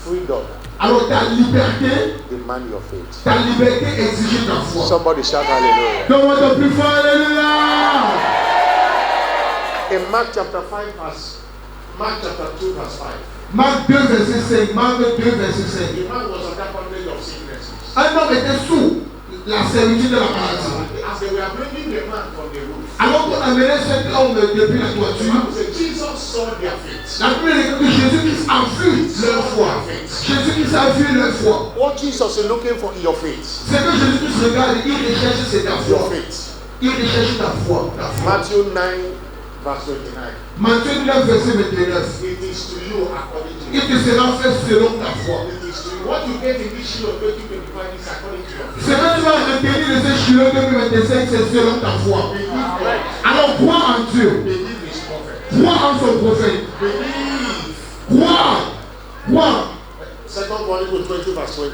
freedom Alors ta liberté demand your faith. ta liberté exige ta foi. Somebody shout hallelujah. Donne-moi ton plus fort, alléluia. In Mark chapter 5 verse Mark chapter 2 verse 5. Marc 2, verset 5. Marc 2, verset 5. The man was under bondage of sicknesses. Un homme était sous la servitude de la maladie. As they were bringing the man from the roof, Alors qu'on amenait cet homme depuis la the toiture, Bible said Jesus saw their faith. la Bible dit que Jésus-Christ a vu leur foi. Jésus-Christ a vu leur foi. What Jesus is looking for in your faith. C'est que Jésus-Christ regarde, il recherche c'est ta Your foi. faith. Il recherche ta foi. Ta foi. Matthew 9 verse 29. Matthieu 9, verset 29. It is to you according to Il you. te sera fait selon ta foi. It is to you. What you get in this shield of 2025 is according to your faith. Ce que tu vas retenir de ce Shiloh 2025, c'est selon ta foi. Believe God. Alors crois en Dieu. Believe His prophet. Crois en son prophète. Believe. Crois. Crois. 2 Chronicles 20 verse 20.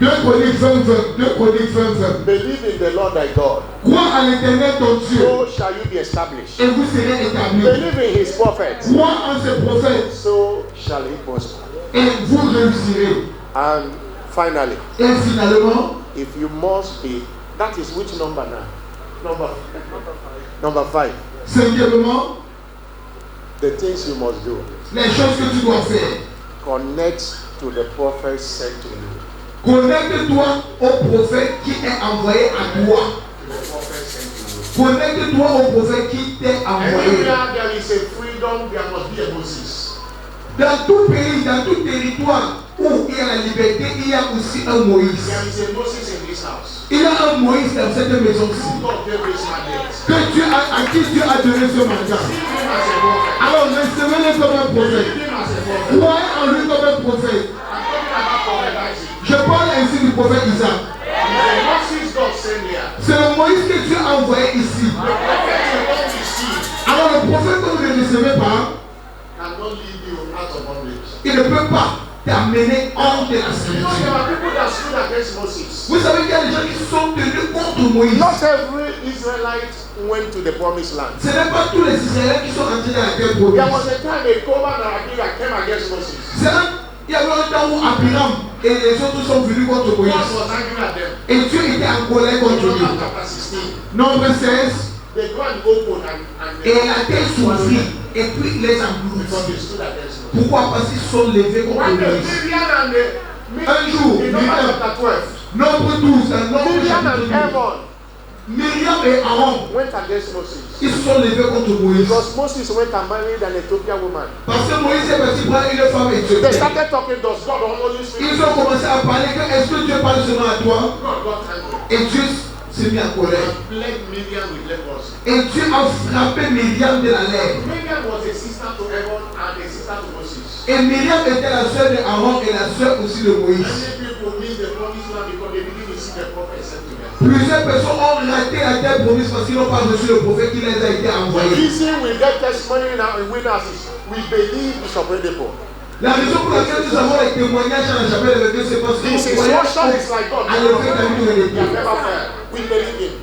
2 Chroniques 20, 20. 2 Chroniques 20, 20. Believe in the Lord thy God. Crois à l'Éternel ton Dieu. So shall you be established. Et vous serez établis. Believe in his prophets. Crois en ses prophètes. So shall he prosper. Et vous réussirez. And finally, Et finalement, if you must be, that is which number now? Number 5. cinquièmement, The things you must do. les choses que tu dois faire. Connect to the prophets sent to you. Connecte-toi au prophète qui est envoyé à toi. To the prophets sent to you. Connecte-toi au prophète qui t'est envoyé. Anywhere there is a freedom, there must be a Moses. Dans tout pays, dans tout territoire où il y a la liberté, il y a aussi un Moïse. There is a Moses in this house. Il y a un Moïse dans cette maison-ci. God gave this mandate. Que Dieu a, à qui Dieu a donné ce mandat. See him as a prophet. Alors recevez-le comme un prophète. See him as a prophet. Croyez en lui comme un prophète. I'm talking about prophet Isaac. Je parle ainsi du prophète Isaac. He's a Moses God sent here. C'est le Moïse que Dieu a envoyé ici. The prophet you don't receive Alors le prophète que vous ne recevez pas, cannot lead you out of bondage. il ne peut pas t'amener hors de la You know, servitude. there are people that stood against Moses. Vous savez qu'il y a des gens qui sont tenus contre Moïse. Not every Israelite went to the promised land. Ce n'est pas tous les Israéliens qui sont entrés dans la terre There was promise. a time a Coban and Abira came against Moses. Il y avait un temps où Abiram et les autres sont venus contre God Moïse. was angry at them. Et Dieu était en colère contre Deuteronomy lui. chapter 16. Nombre 16. They go and open and Et la terre s'ouvrit et puis les engloutit. because they stood against Moses. Pourquoi? Parce qu'ils sont levés contre One day, Moïse. Midian and Un jour, in Numbers Miriam, chapter 12, nombre 12, dans Nombre Miriam chapitre and 12, Aaron Myriam et Aaron, went against Moses. ils se sont levés contre Moïse. Because Moses went and married an Ethiopian woman. Parce que Moïse est parti prendre une femme They éthiopienne. started talking, does God only speak? Ils ont commencé à parler que est-ce que Dieu parle seulement à toi? God got angry. Et Dieu s'est mis en colère. And plagued Miriam with leprosy. Et Dieu a frappé Myriam de la lèvre. Miriam was a sister to Aaron and a sister to Moses. Et Myriam était la sœur de Aaron et la sœur aussi de Moïse. Many people miss the promised land because they didn't receive the prophet sent to them. Plusieurs personnes ont raté la terre promise parce qu'ils n'ont pas reçu le prophète qui les a été The envoyé. reason we get testimony now in witnesses, we believe it's of people. La raison pour laquelle nous avons les témoignages à la chapelle de Dieu, c'est parce que His nous croyons instruction is like God. à l'effet de la vie de He has l'Église. never failed. We believe him.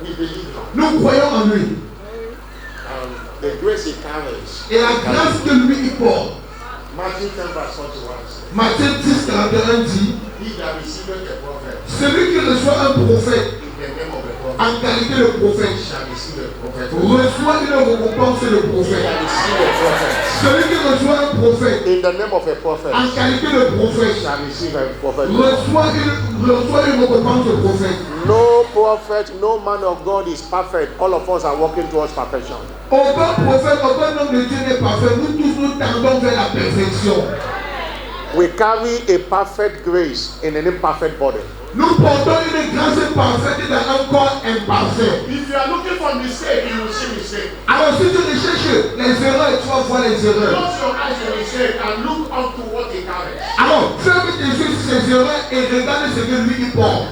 We believe him. Nous croyons en lui. The grace he carries. Et la grâce que lui il porte. Matthew 10 verse 41 says, Matthieu 10, 41 dit, he that receiveth a prophet celui qui reçoit un prophète in the name of the prophet en qualité de prophète shall receive a prophet. reçoit une récompense de He prophète. that receive a prophet Celui qui reçoit un prophète in the name of a prophet en qualité de prophète shall receive a prophet. reçoit une récompense de prophète. No prophet, no man of God is perfect. All of us are working towards perfection. Aucun prophète, aucun homme de Dieu n'est parfait. Nous tous nous tendons vers la perfection. We carry a perfect grace in an imperfect body. Nous portons une grâce parfaite dans un corps imparfait. If you are looking for mistake, you will see mistake. Alors si tu recherches les erreurs, tu vas voir les erreurs. Close your eyes to mistake and look up to what he carries. Alors ferme tes yeux sur ces erreurs et regarde ce que lui il porte.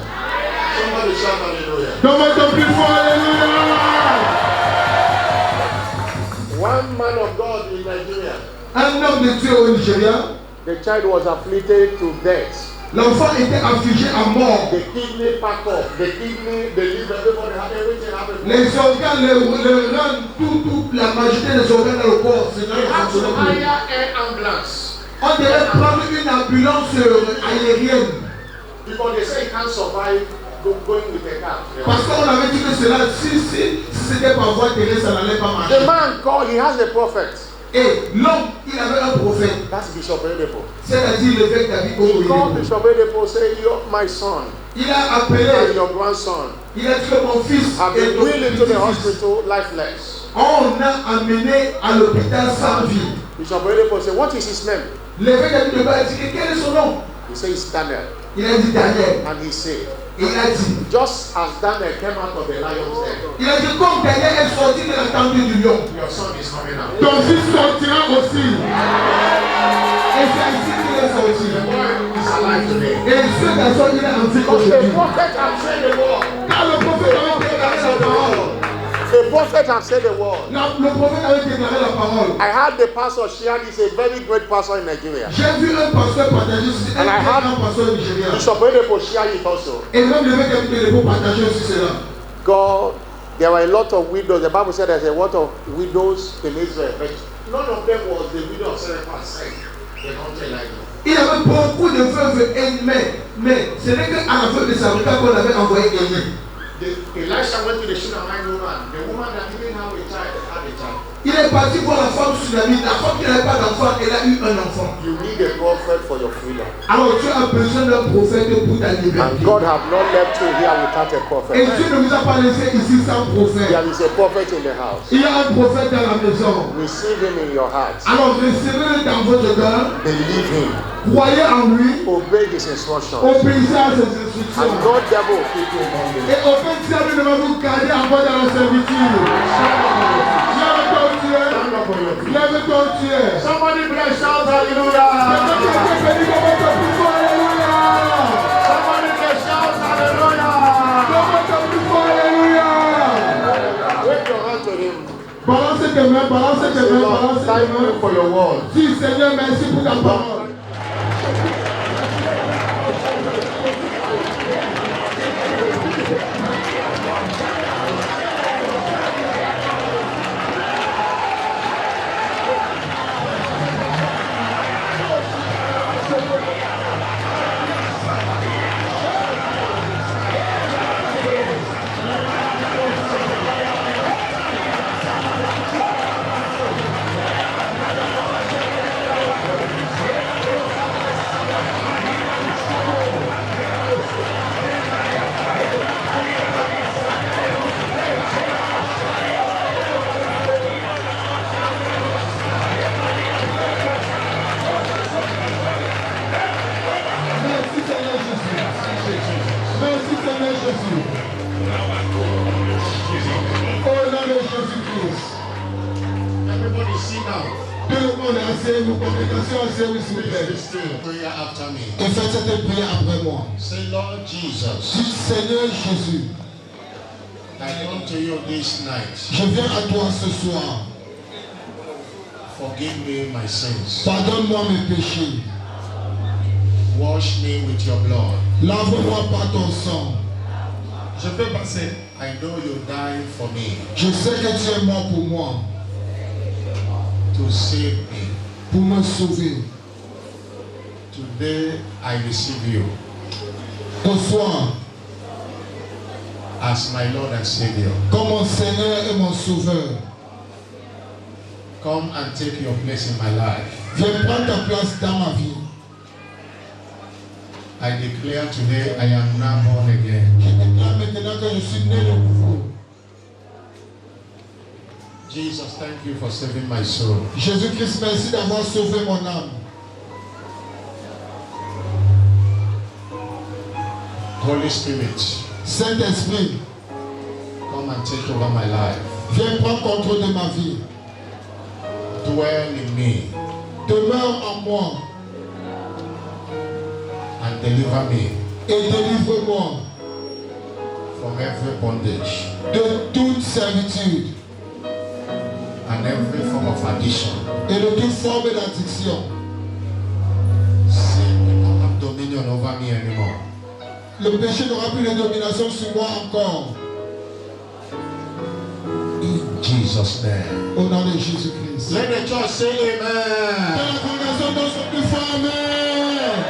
Somebody shout hallelujah. Donne-moi ton plus fort, alléluia. One man of God in Nigeria, Un homme de Dieu au Nigeria, the child was afflicted to death. l'enfant était affligé à mort. The kidney packed off, the kidney, the liver, everybody had everything happened. Les organes, le rein, tout, la majorité des organes dans le corps, c'est They had to là. hire an ambulance On devait prendre une ambulance aérienne. because they say he can't survive going with a car. Parce qu'on avait dit que cela, si c'était par voie terrestre, ça n'allait pas marcher. The man called, he has a prophet. Et l'homme, il avait un prophète. That's Bishop Edepo. C'est-à-dire l'évêque David He called Okoye. Bishop Edepo, say, you're my son Il a appelé, and your grandson il a dit que mon fils have est been wheeled into the petit-fils. hospital lifeless. On a amené à l'hôpital sans vie. Bishop Edepo said, what is his name? L'évêque David Okoye a dit que quel est son nom? He said, it's Daniel. Il a dit Daniel. And he said, Il a dit, just as Daniel came out of the lion's den, il a dit comme Daniel est sorti de la tente du lion. your son is coming out. Ton fils sortira aussi. Et c'est ainsi qu'il est The sorti. boy is alive today. Et ce garçon, il est en vie Because the aujourd'hui. prophet has said the word. Car le prophète avait déclaré la parole. The prophet has said the word. Le prophète avait déclaré la parole. I had the pastor share. He's a very great pastor in Nigeria. J'ai vu un pasteur partager ceci. And I Un have- grand pasteur nigérien. Bishop Edepo share it also. Et même l'évêque David Okoye partager aussi cela. God, there were a lot of widows. The Bible said there's a lot of widows in Israel, but none of them was the widow of Sarepta said. They don't tell like that. Il y avait beaucoup de veuves et mais ce n'est qu'à la veuve de Sarepta qu'on avait envoyé gagner. Elisha went to the Shunammite woman. The woman that didn't have a child had a child. Il est parti voir la femme tsunami. La femme qui n'avait pas d'enfant, elle a eu un enfant. You need a prophet for your freedom. Alors tu as besoin d'un prophète pour ta And liberté. God have not left you here without a Et prophet. Dieu ne vous a pas laissé ici sans prophète. There is a prophet in the house. Il y a un prophète dans la maison. Receive him in your heart. Alors recevez-le dans votre cœur. Believe him. Croyez en lui. Obey his instructions. Obéissez à ses And instructions. no devil will keep you in bondage. Et aucun diable ne va vous garder encore dans la servitude. Lève ton Dieu. Stand up for your feet. Lève ton Dieu. Somebody bless shout hallelujah. Somebody Somebody bless shout hallelujah. Wave your hand to him. Balance tes mains, balance tes Say, mains, Lord, balance thank tes you mains. for your word. Dis Seigneur, merci pour ta parole. Merci Seigneur Jésus. Merci Seigneur Jésus. Au nom de Jésus-Christ. Everybody sit down. Tout le monde est assis, vos congrégations asseyez-vous s'il vous plaît. Please do prayer after me. Et faites cette prière après moi. Say, Lord Jesus, Dis Seigneur Jésus, I come to you this night je viens à toi ce soir Forgive me my sins. Pardonne-moi mes péchés. Wash me with your blood. Lave-moi par ton sang. Je peux passer. I know you died for me Je sais que tu es mort pour moi, to save me. pour me sauver. Today I receive you Au soir, as my Lord and Savior. comme mon Seigneur et mon Sauveur, Come and take your place in my life. viens prendre ta place dans ma vie. I declare today I am now born again. Je déclare maintenant que je suis né de nouveau. Jesus, thank you for saving my soul. Jésus-Christ, merci d'avoir sauvé mon âme. Holy Spirit, Saint-Esprit, come and take over my life. viens prendre contrôle de ma vie. Dwell in me Demeure en moi and deliver me et délivre-moi from every bondage de toute servitude and every form of addiction. et de toute forme d'addiction. Sin will not have dominion over me anymore. Le péché n'aura plus de domination sur moi encore. In Jesus' name. Au nom de Jésus-Christ. Let the church say Que amen. la congrégation donne son plus fort amen.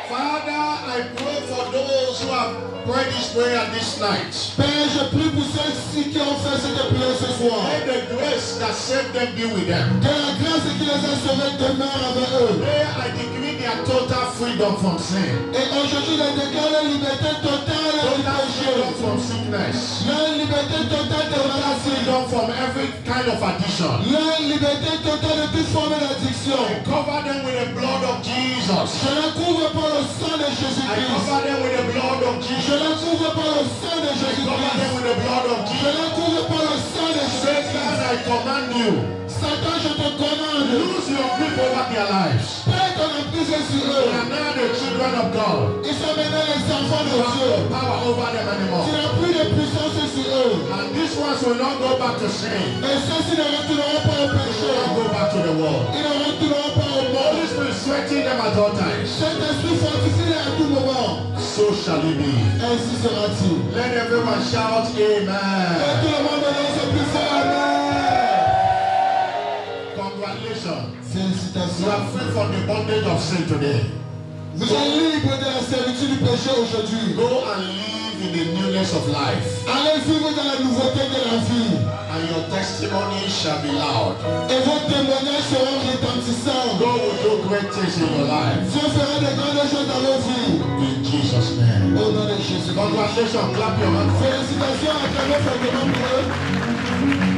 Father, I pray for those who have prayed this prayer this night. Père, je prie pour ceux-ci qui ont fait cette prière ce soir. Let the grace that saved them be with them. Que la grâce qui les a sauvés demeure avec eux. Today I decree their total freedom from sin. Et aujourd'hui, je déclare la liberté totale du Total freedom péché. from sickness. La liberté totale de Total maladie. freedom from every kind of addiction. La liberté totale de toute forme d'addiction. Cover them with the blood of Jesus. Je la couvre par le sang de I Jésus-Christ. cover them with the blood of Je Jesus. la couvre par le sang de I cover them Jésus-Christ. with the blood of Je Jesus. la couvre par le sang de Satan, Jésus-Christ. I command you. Satan, je te commande. Lose your grip over their lives. Prends ton emprise sur They eux. are now the children of God. Ils sont maintenant les enfants de You have Dieu. no power over them Tu anymore. n'as plus de puissance sur eux. And these ones will not go back to sin. Et ceux-ci ne retourneront pas au They will péché. not go back to the world. Ils ne retourneront pas au monde. Holy Spirit sweating them at all times. Cet esprit fortifie à tout moment. So shall it be. Ainsi sera-t-il. Let everyone shout Et amen. tout le monde dans ce plus fort. Amen. Congratulations. You Félicitations. are free from the bondage of sin today. Vous êtes libre de la servitude du péché aujourd'hui. Go and live in the newness of life. Allez vivre dans la nouveauté de la vie. And your testimony shall be loud. Et vos témoignages seront retentissants. God will do great things in your life. Dieu fera de grandes choses dans vos vies. In Jesus' name. Au nom de Jésus. Congratulations. Clap your hands. Félicitations à travers fortement pour eux.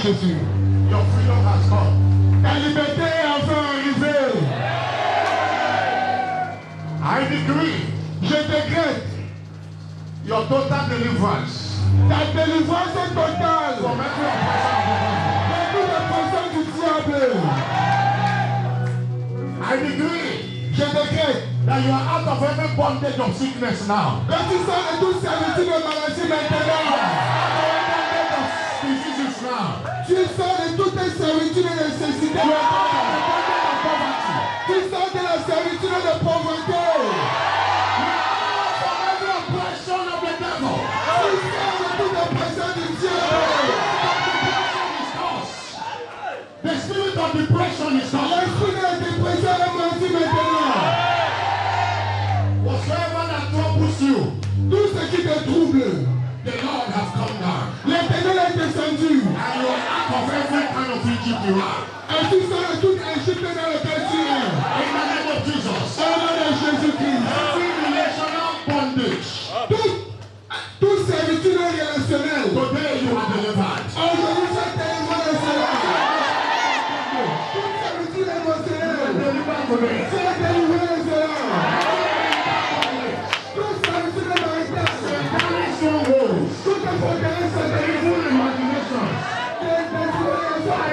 Jésus. Your freedom has come. Ta liberté est enfin arrivée. I decree Je décrète your total deliverance ta délivrance est totale from every oppression. de toute oppression du diable. I decree Je décrète that you are out of every bondage of sickness now. que tu sors de toute servitude de maladie maintenant. Diseases now. Tu sors de toute servitude de nécessité maintenant. Tu sors de la servitude de pauvreté. From every oppression of the devil. Tu sors de toute oppression du diable. The spirit of depression is gone. L'esprit de la dépression est parti maintenant. Whatsoever that troubles you, Tout ce qui te trouble, the Lord has come down. l'Éternel est descendu. And you are out of every kind of Egypt you are. Et tu sors de toute Égypte dans laquelle tu es. In the name of Jesus. Au nom de Jésus-Christ. Every relational bondage. Toute servitude relationnelle. Today you are delivered. Aujourd'hui, tu es délivré de cela. Toute servitude émotionnelle. Delivered today. Tu es délivré de cela. Toute servitude maritale. Satanic strongholds. Toute forteresse satanique. Evil imaginations. Tu es délivré de cela.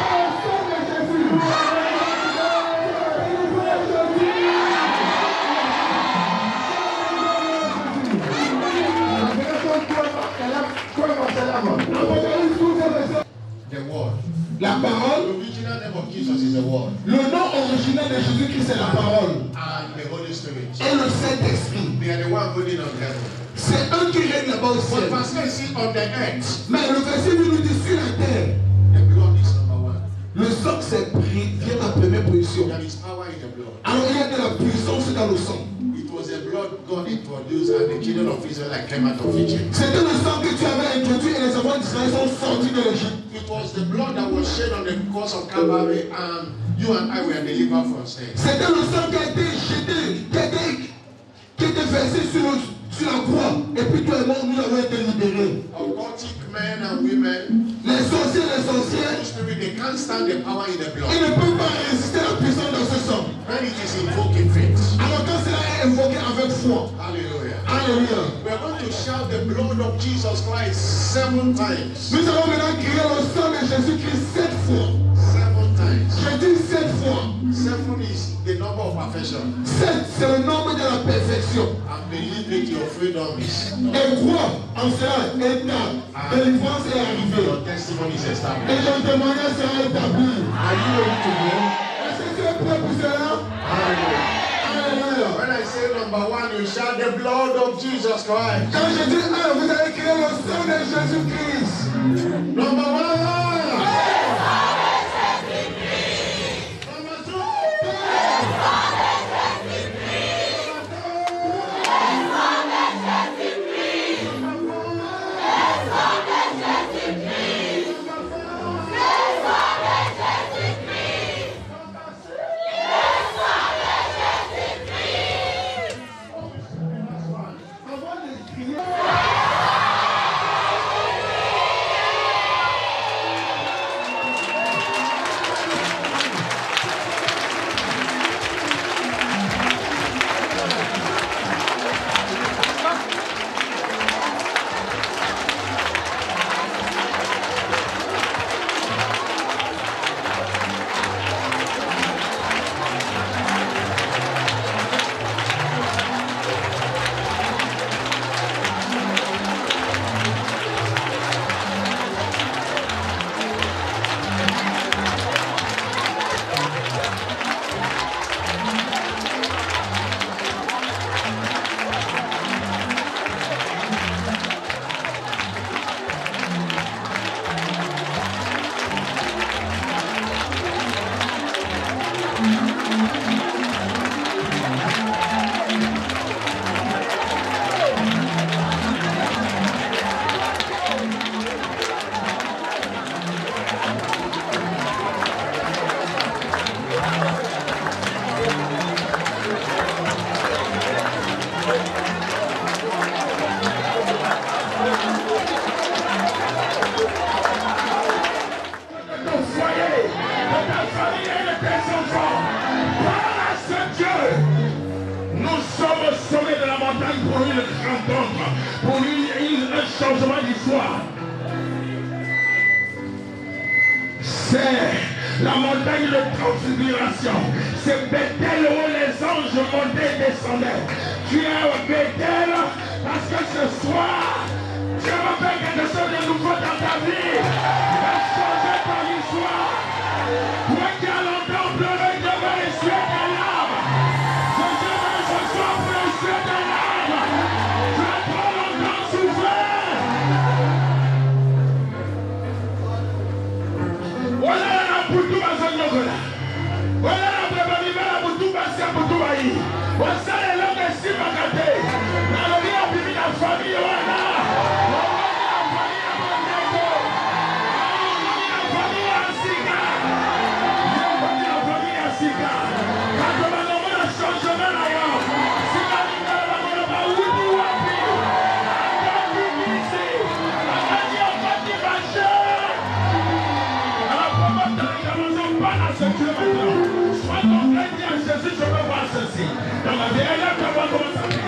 Au nom de Jésus. Tu es délivré aujourd'hui. Apocalypse 12, verset. The word. La parole, The original name of Jesus is the word. le nom original de Jésus-Christ c'est la parole And the Holy Spirit. et le Saint-Esprit. They are the one holding on heaven. C'est eux qui règnent là-bas au But ciel. verse 9 says on the earth, Mais le verset nous dit sur la terre, the blood is number one. le sang vient en première position. There is power in the blood. Alors il y a de la puissance dans le sang. It was the blood God introduced and the children of Israel came out of Egypt. C'était le sang que tu avais introduit et les enfants d'Israël sont sortis de l'Égypte. It was the blood that was shed on the cross of Calvary and you and I were delivered from sin. C'était le sang qui a été jeté, qui a été versé sur la croix. Et puis toi et moi, nous avons été libérés. Occultic men and women, Les sorciers, les sorcières, Holy Spirit, they can't stand the power in the ils blood. ne peuvent pas résister à la puissance dans ce sang. When it is invoked in faith. Alors quand cela est invoqué avec foi, Hallelujah. alléluia, We are going to shout the blood of Jesus Christ 7 times. nous allons maintenant crier le sang de Jésus-Christ 7 fois. 7 times. J'ai dit 7 fois. 7 is the number of perfection. 7, c'est le nombre de la perfection. And believe that your freedom is. Et crois en cela et ta délivrance est arrivée. Your testimony is Et established. ton témoignage sera établi. Are you ready to go? Est-ce que tu es prêt pour cela? Alléluia. When I say number 1, you shout the blood of Jesus Christ. Quand je dis 1, vous allez crier le sang de Jésus-Christ. Number 1. rencontre, pour un changement d'histoire. C'est la montagne de transfiguration. C'est Bethel où les anges montaient et descendaient. Tu es au Bethel parce que ce soir, Dieu va faire quelque chose de nouveau dans ta vie. Il va changer ton histoire. Toi qui as longtemps pleuré devant les cieux des larmes, je viens ce soir pour les cieux des larmes. Tu as trop longtemps souffert. Voilà la boutou à Zonyogola. Voilà la préparée à boutou à Boutouaï. Voilà les langues de Sibakate. Nalobi a bibi la famille. Voilà. Sois ton chrétien, Jésus, je veux voir ceci. Dans la vie, elle a comment commencer à vivre.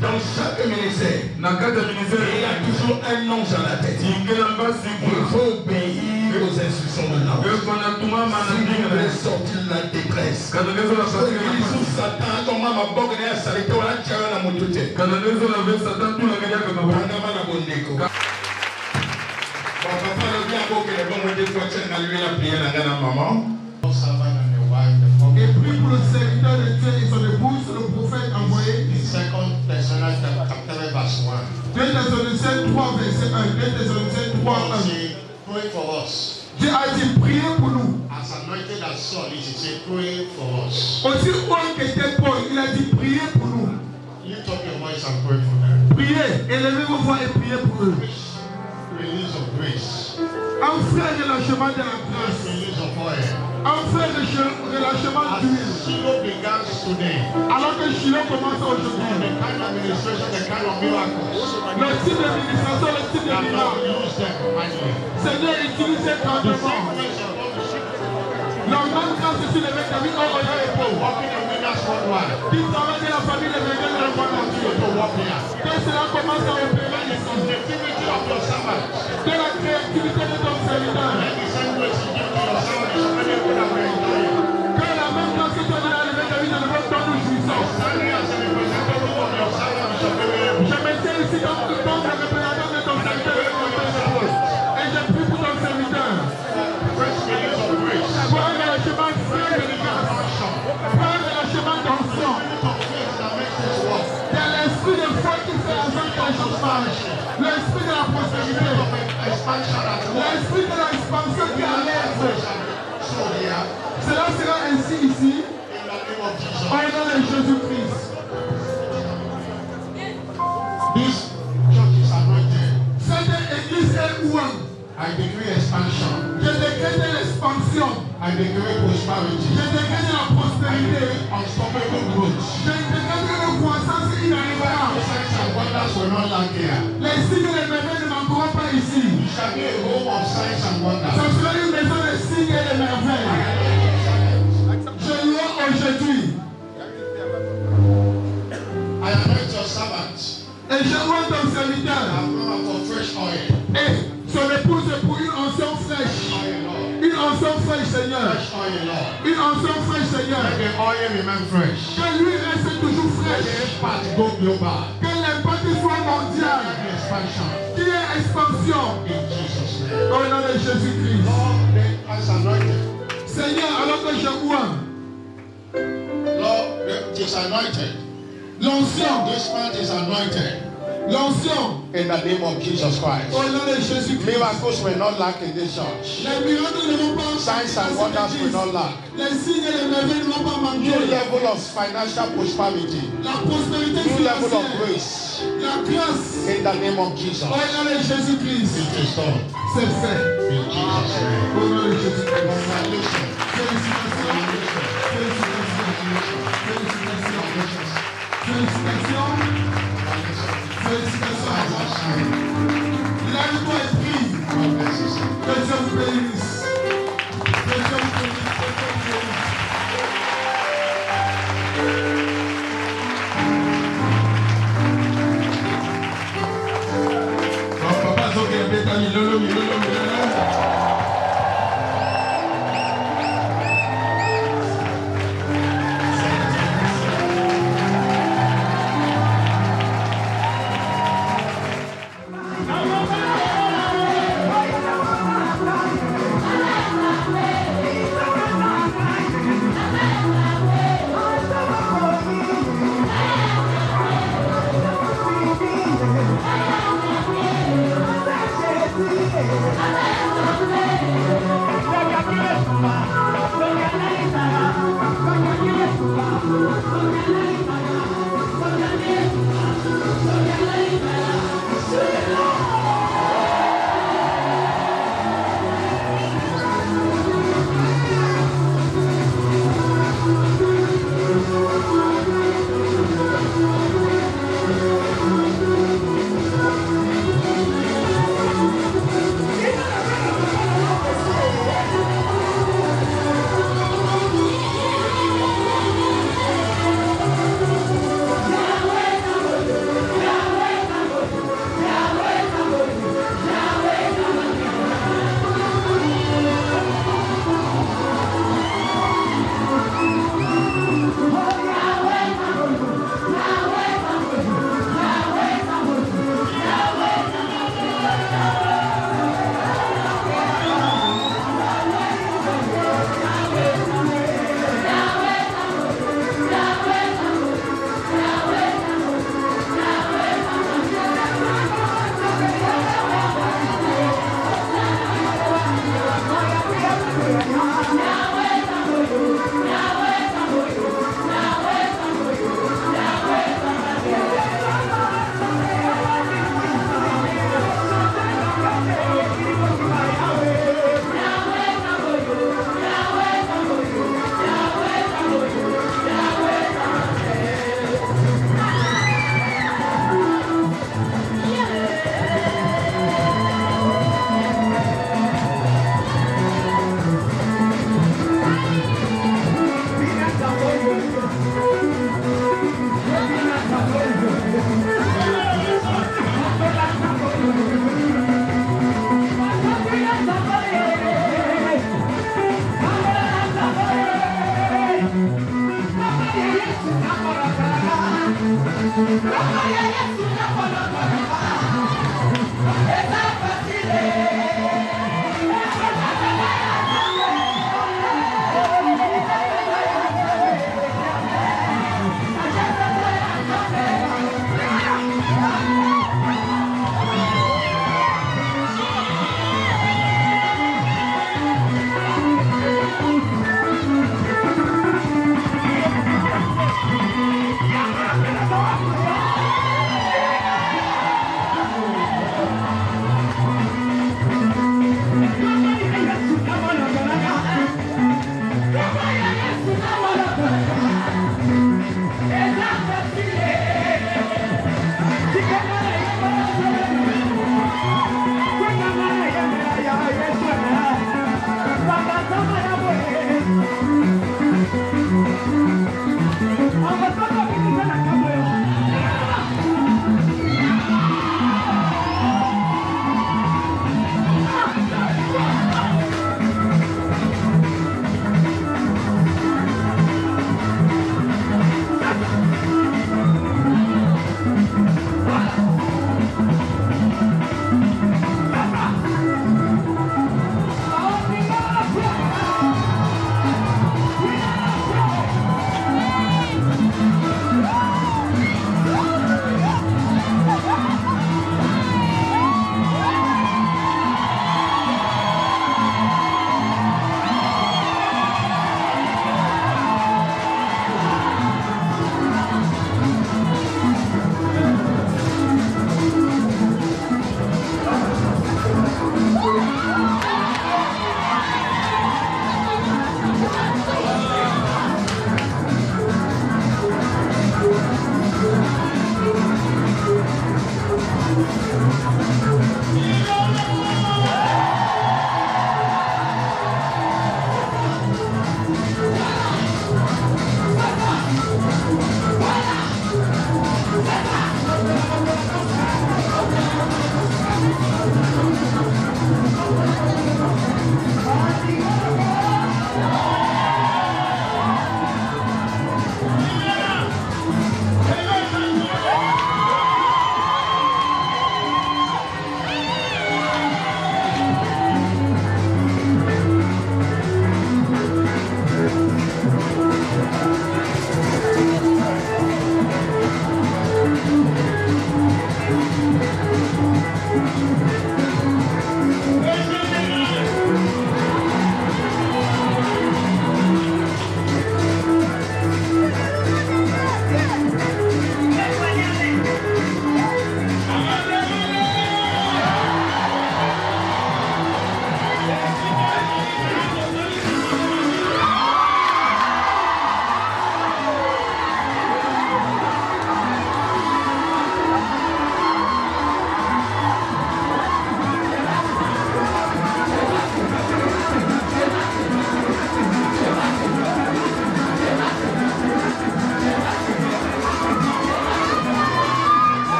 Dans chaque ministère, il y a toujours un ange à la tête. Il faut obéir aux instructions de l'ange. Si vous voulez sortir de la détresse, sous Satan, comment ma bogue n'est pas salée, on a tiré la moto. Et puis pour le serviteur de Dieu et son épouse, le prophète envoyé. 2 Thessaloniciens 3, verset 1. 2 Thessaloniciens 3, 1. Dieu a dit priez pour nous. Aussi loin qu'était Paul, il a dit priez pour nous. Priez, élevez vos voix et priez pour eux. Un frère relâchement de la grâce. Un frère relâchement d'huile. Alors que Shiloh commence aujourd'hui. Le type de ministration, le type de miracle. Seigneur, utilisez grandement. La même grâce sur les mecs d'amis, on a et pauvre. Qui travaille de la famille de Béguin dans le monde entier. Que cela commence à opérer ici. De la créativité de ton serviteur. Que la même grâce que tu as dans les mecs d'amis dans le monde dont nous jouissons. Je me tiens ici dans le temps de représentant de ton serviteur. Et je prie pour ton serviteur. Pour un relâchement frère de grâce. Pour un relâchement d'onction. C'est l'esprit de foi qui fait la fin de la changement. L'esprit de la prospérité. L'esprit de l'expansion qui alerte. Cela sera ainsi ici. Au nom de Jésus-Christ. Cette église est ouin. I decree expansion. Je décrète l'expansion. I decree prosperity. Je décrète la prospérité. Unstoppable growth. Je décrète la croissance inarrêtable. Signs and wonders will not lack here. Les signes et les merveilles ne manqueront pas ici. You shall be a home of signs and wonders. Ce sera une maison de signes et de merveilles. Je loue aujourd'hui. I anoint your servant. Et je vois ton serviteur. Une onction fraîche, Seigneur. Let the oil remain fresh. Que l'huile reste toujours Let the fraîche. impact go global. Que l'impact soit mondial. Let the expansion. Qu'il y ait expansion. In Jesus' name. Au nom de Jésus-Christ. Lord, let us anointed. Seigneur, alors que je bois, Lord, it is anointed. l'onction, This man is anointed. l'onction, In the name of Jesus Christ. au nom de Jésus-Christ. Miracles will not lack in this church. Les miracles ne vont pas Signs and wonders will not lack. Les signes et les merveilles ne vont pas New manquer. level of financial prosperity. La prospérité New level of financière, grace. la grâce, In the name of Jesus. au nom de Jésus-Christ. It is done. C'est fait. In Jesus' name. Au nom de Jésus-Christ. Congratulations. Félicitations. Félicitations. Félicitations. Lève-toi et prie. Que Dieu vous bénisse. Que Dieu vous bénisse. Que Dieu vous bénisse. Papa, donc, il y a des amis. Lolo.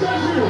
Jésus.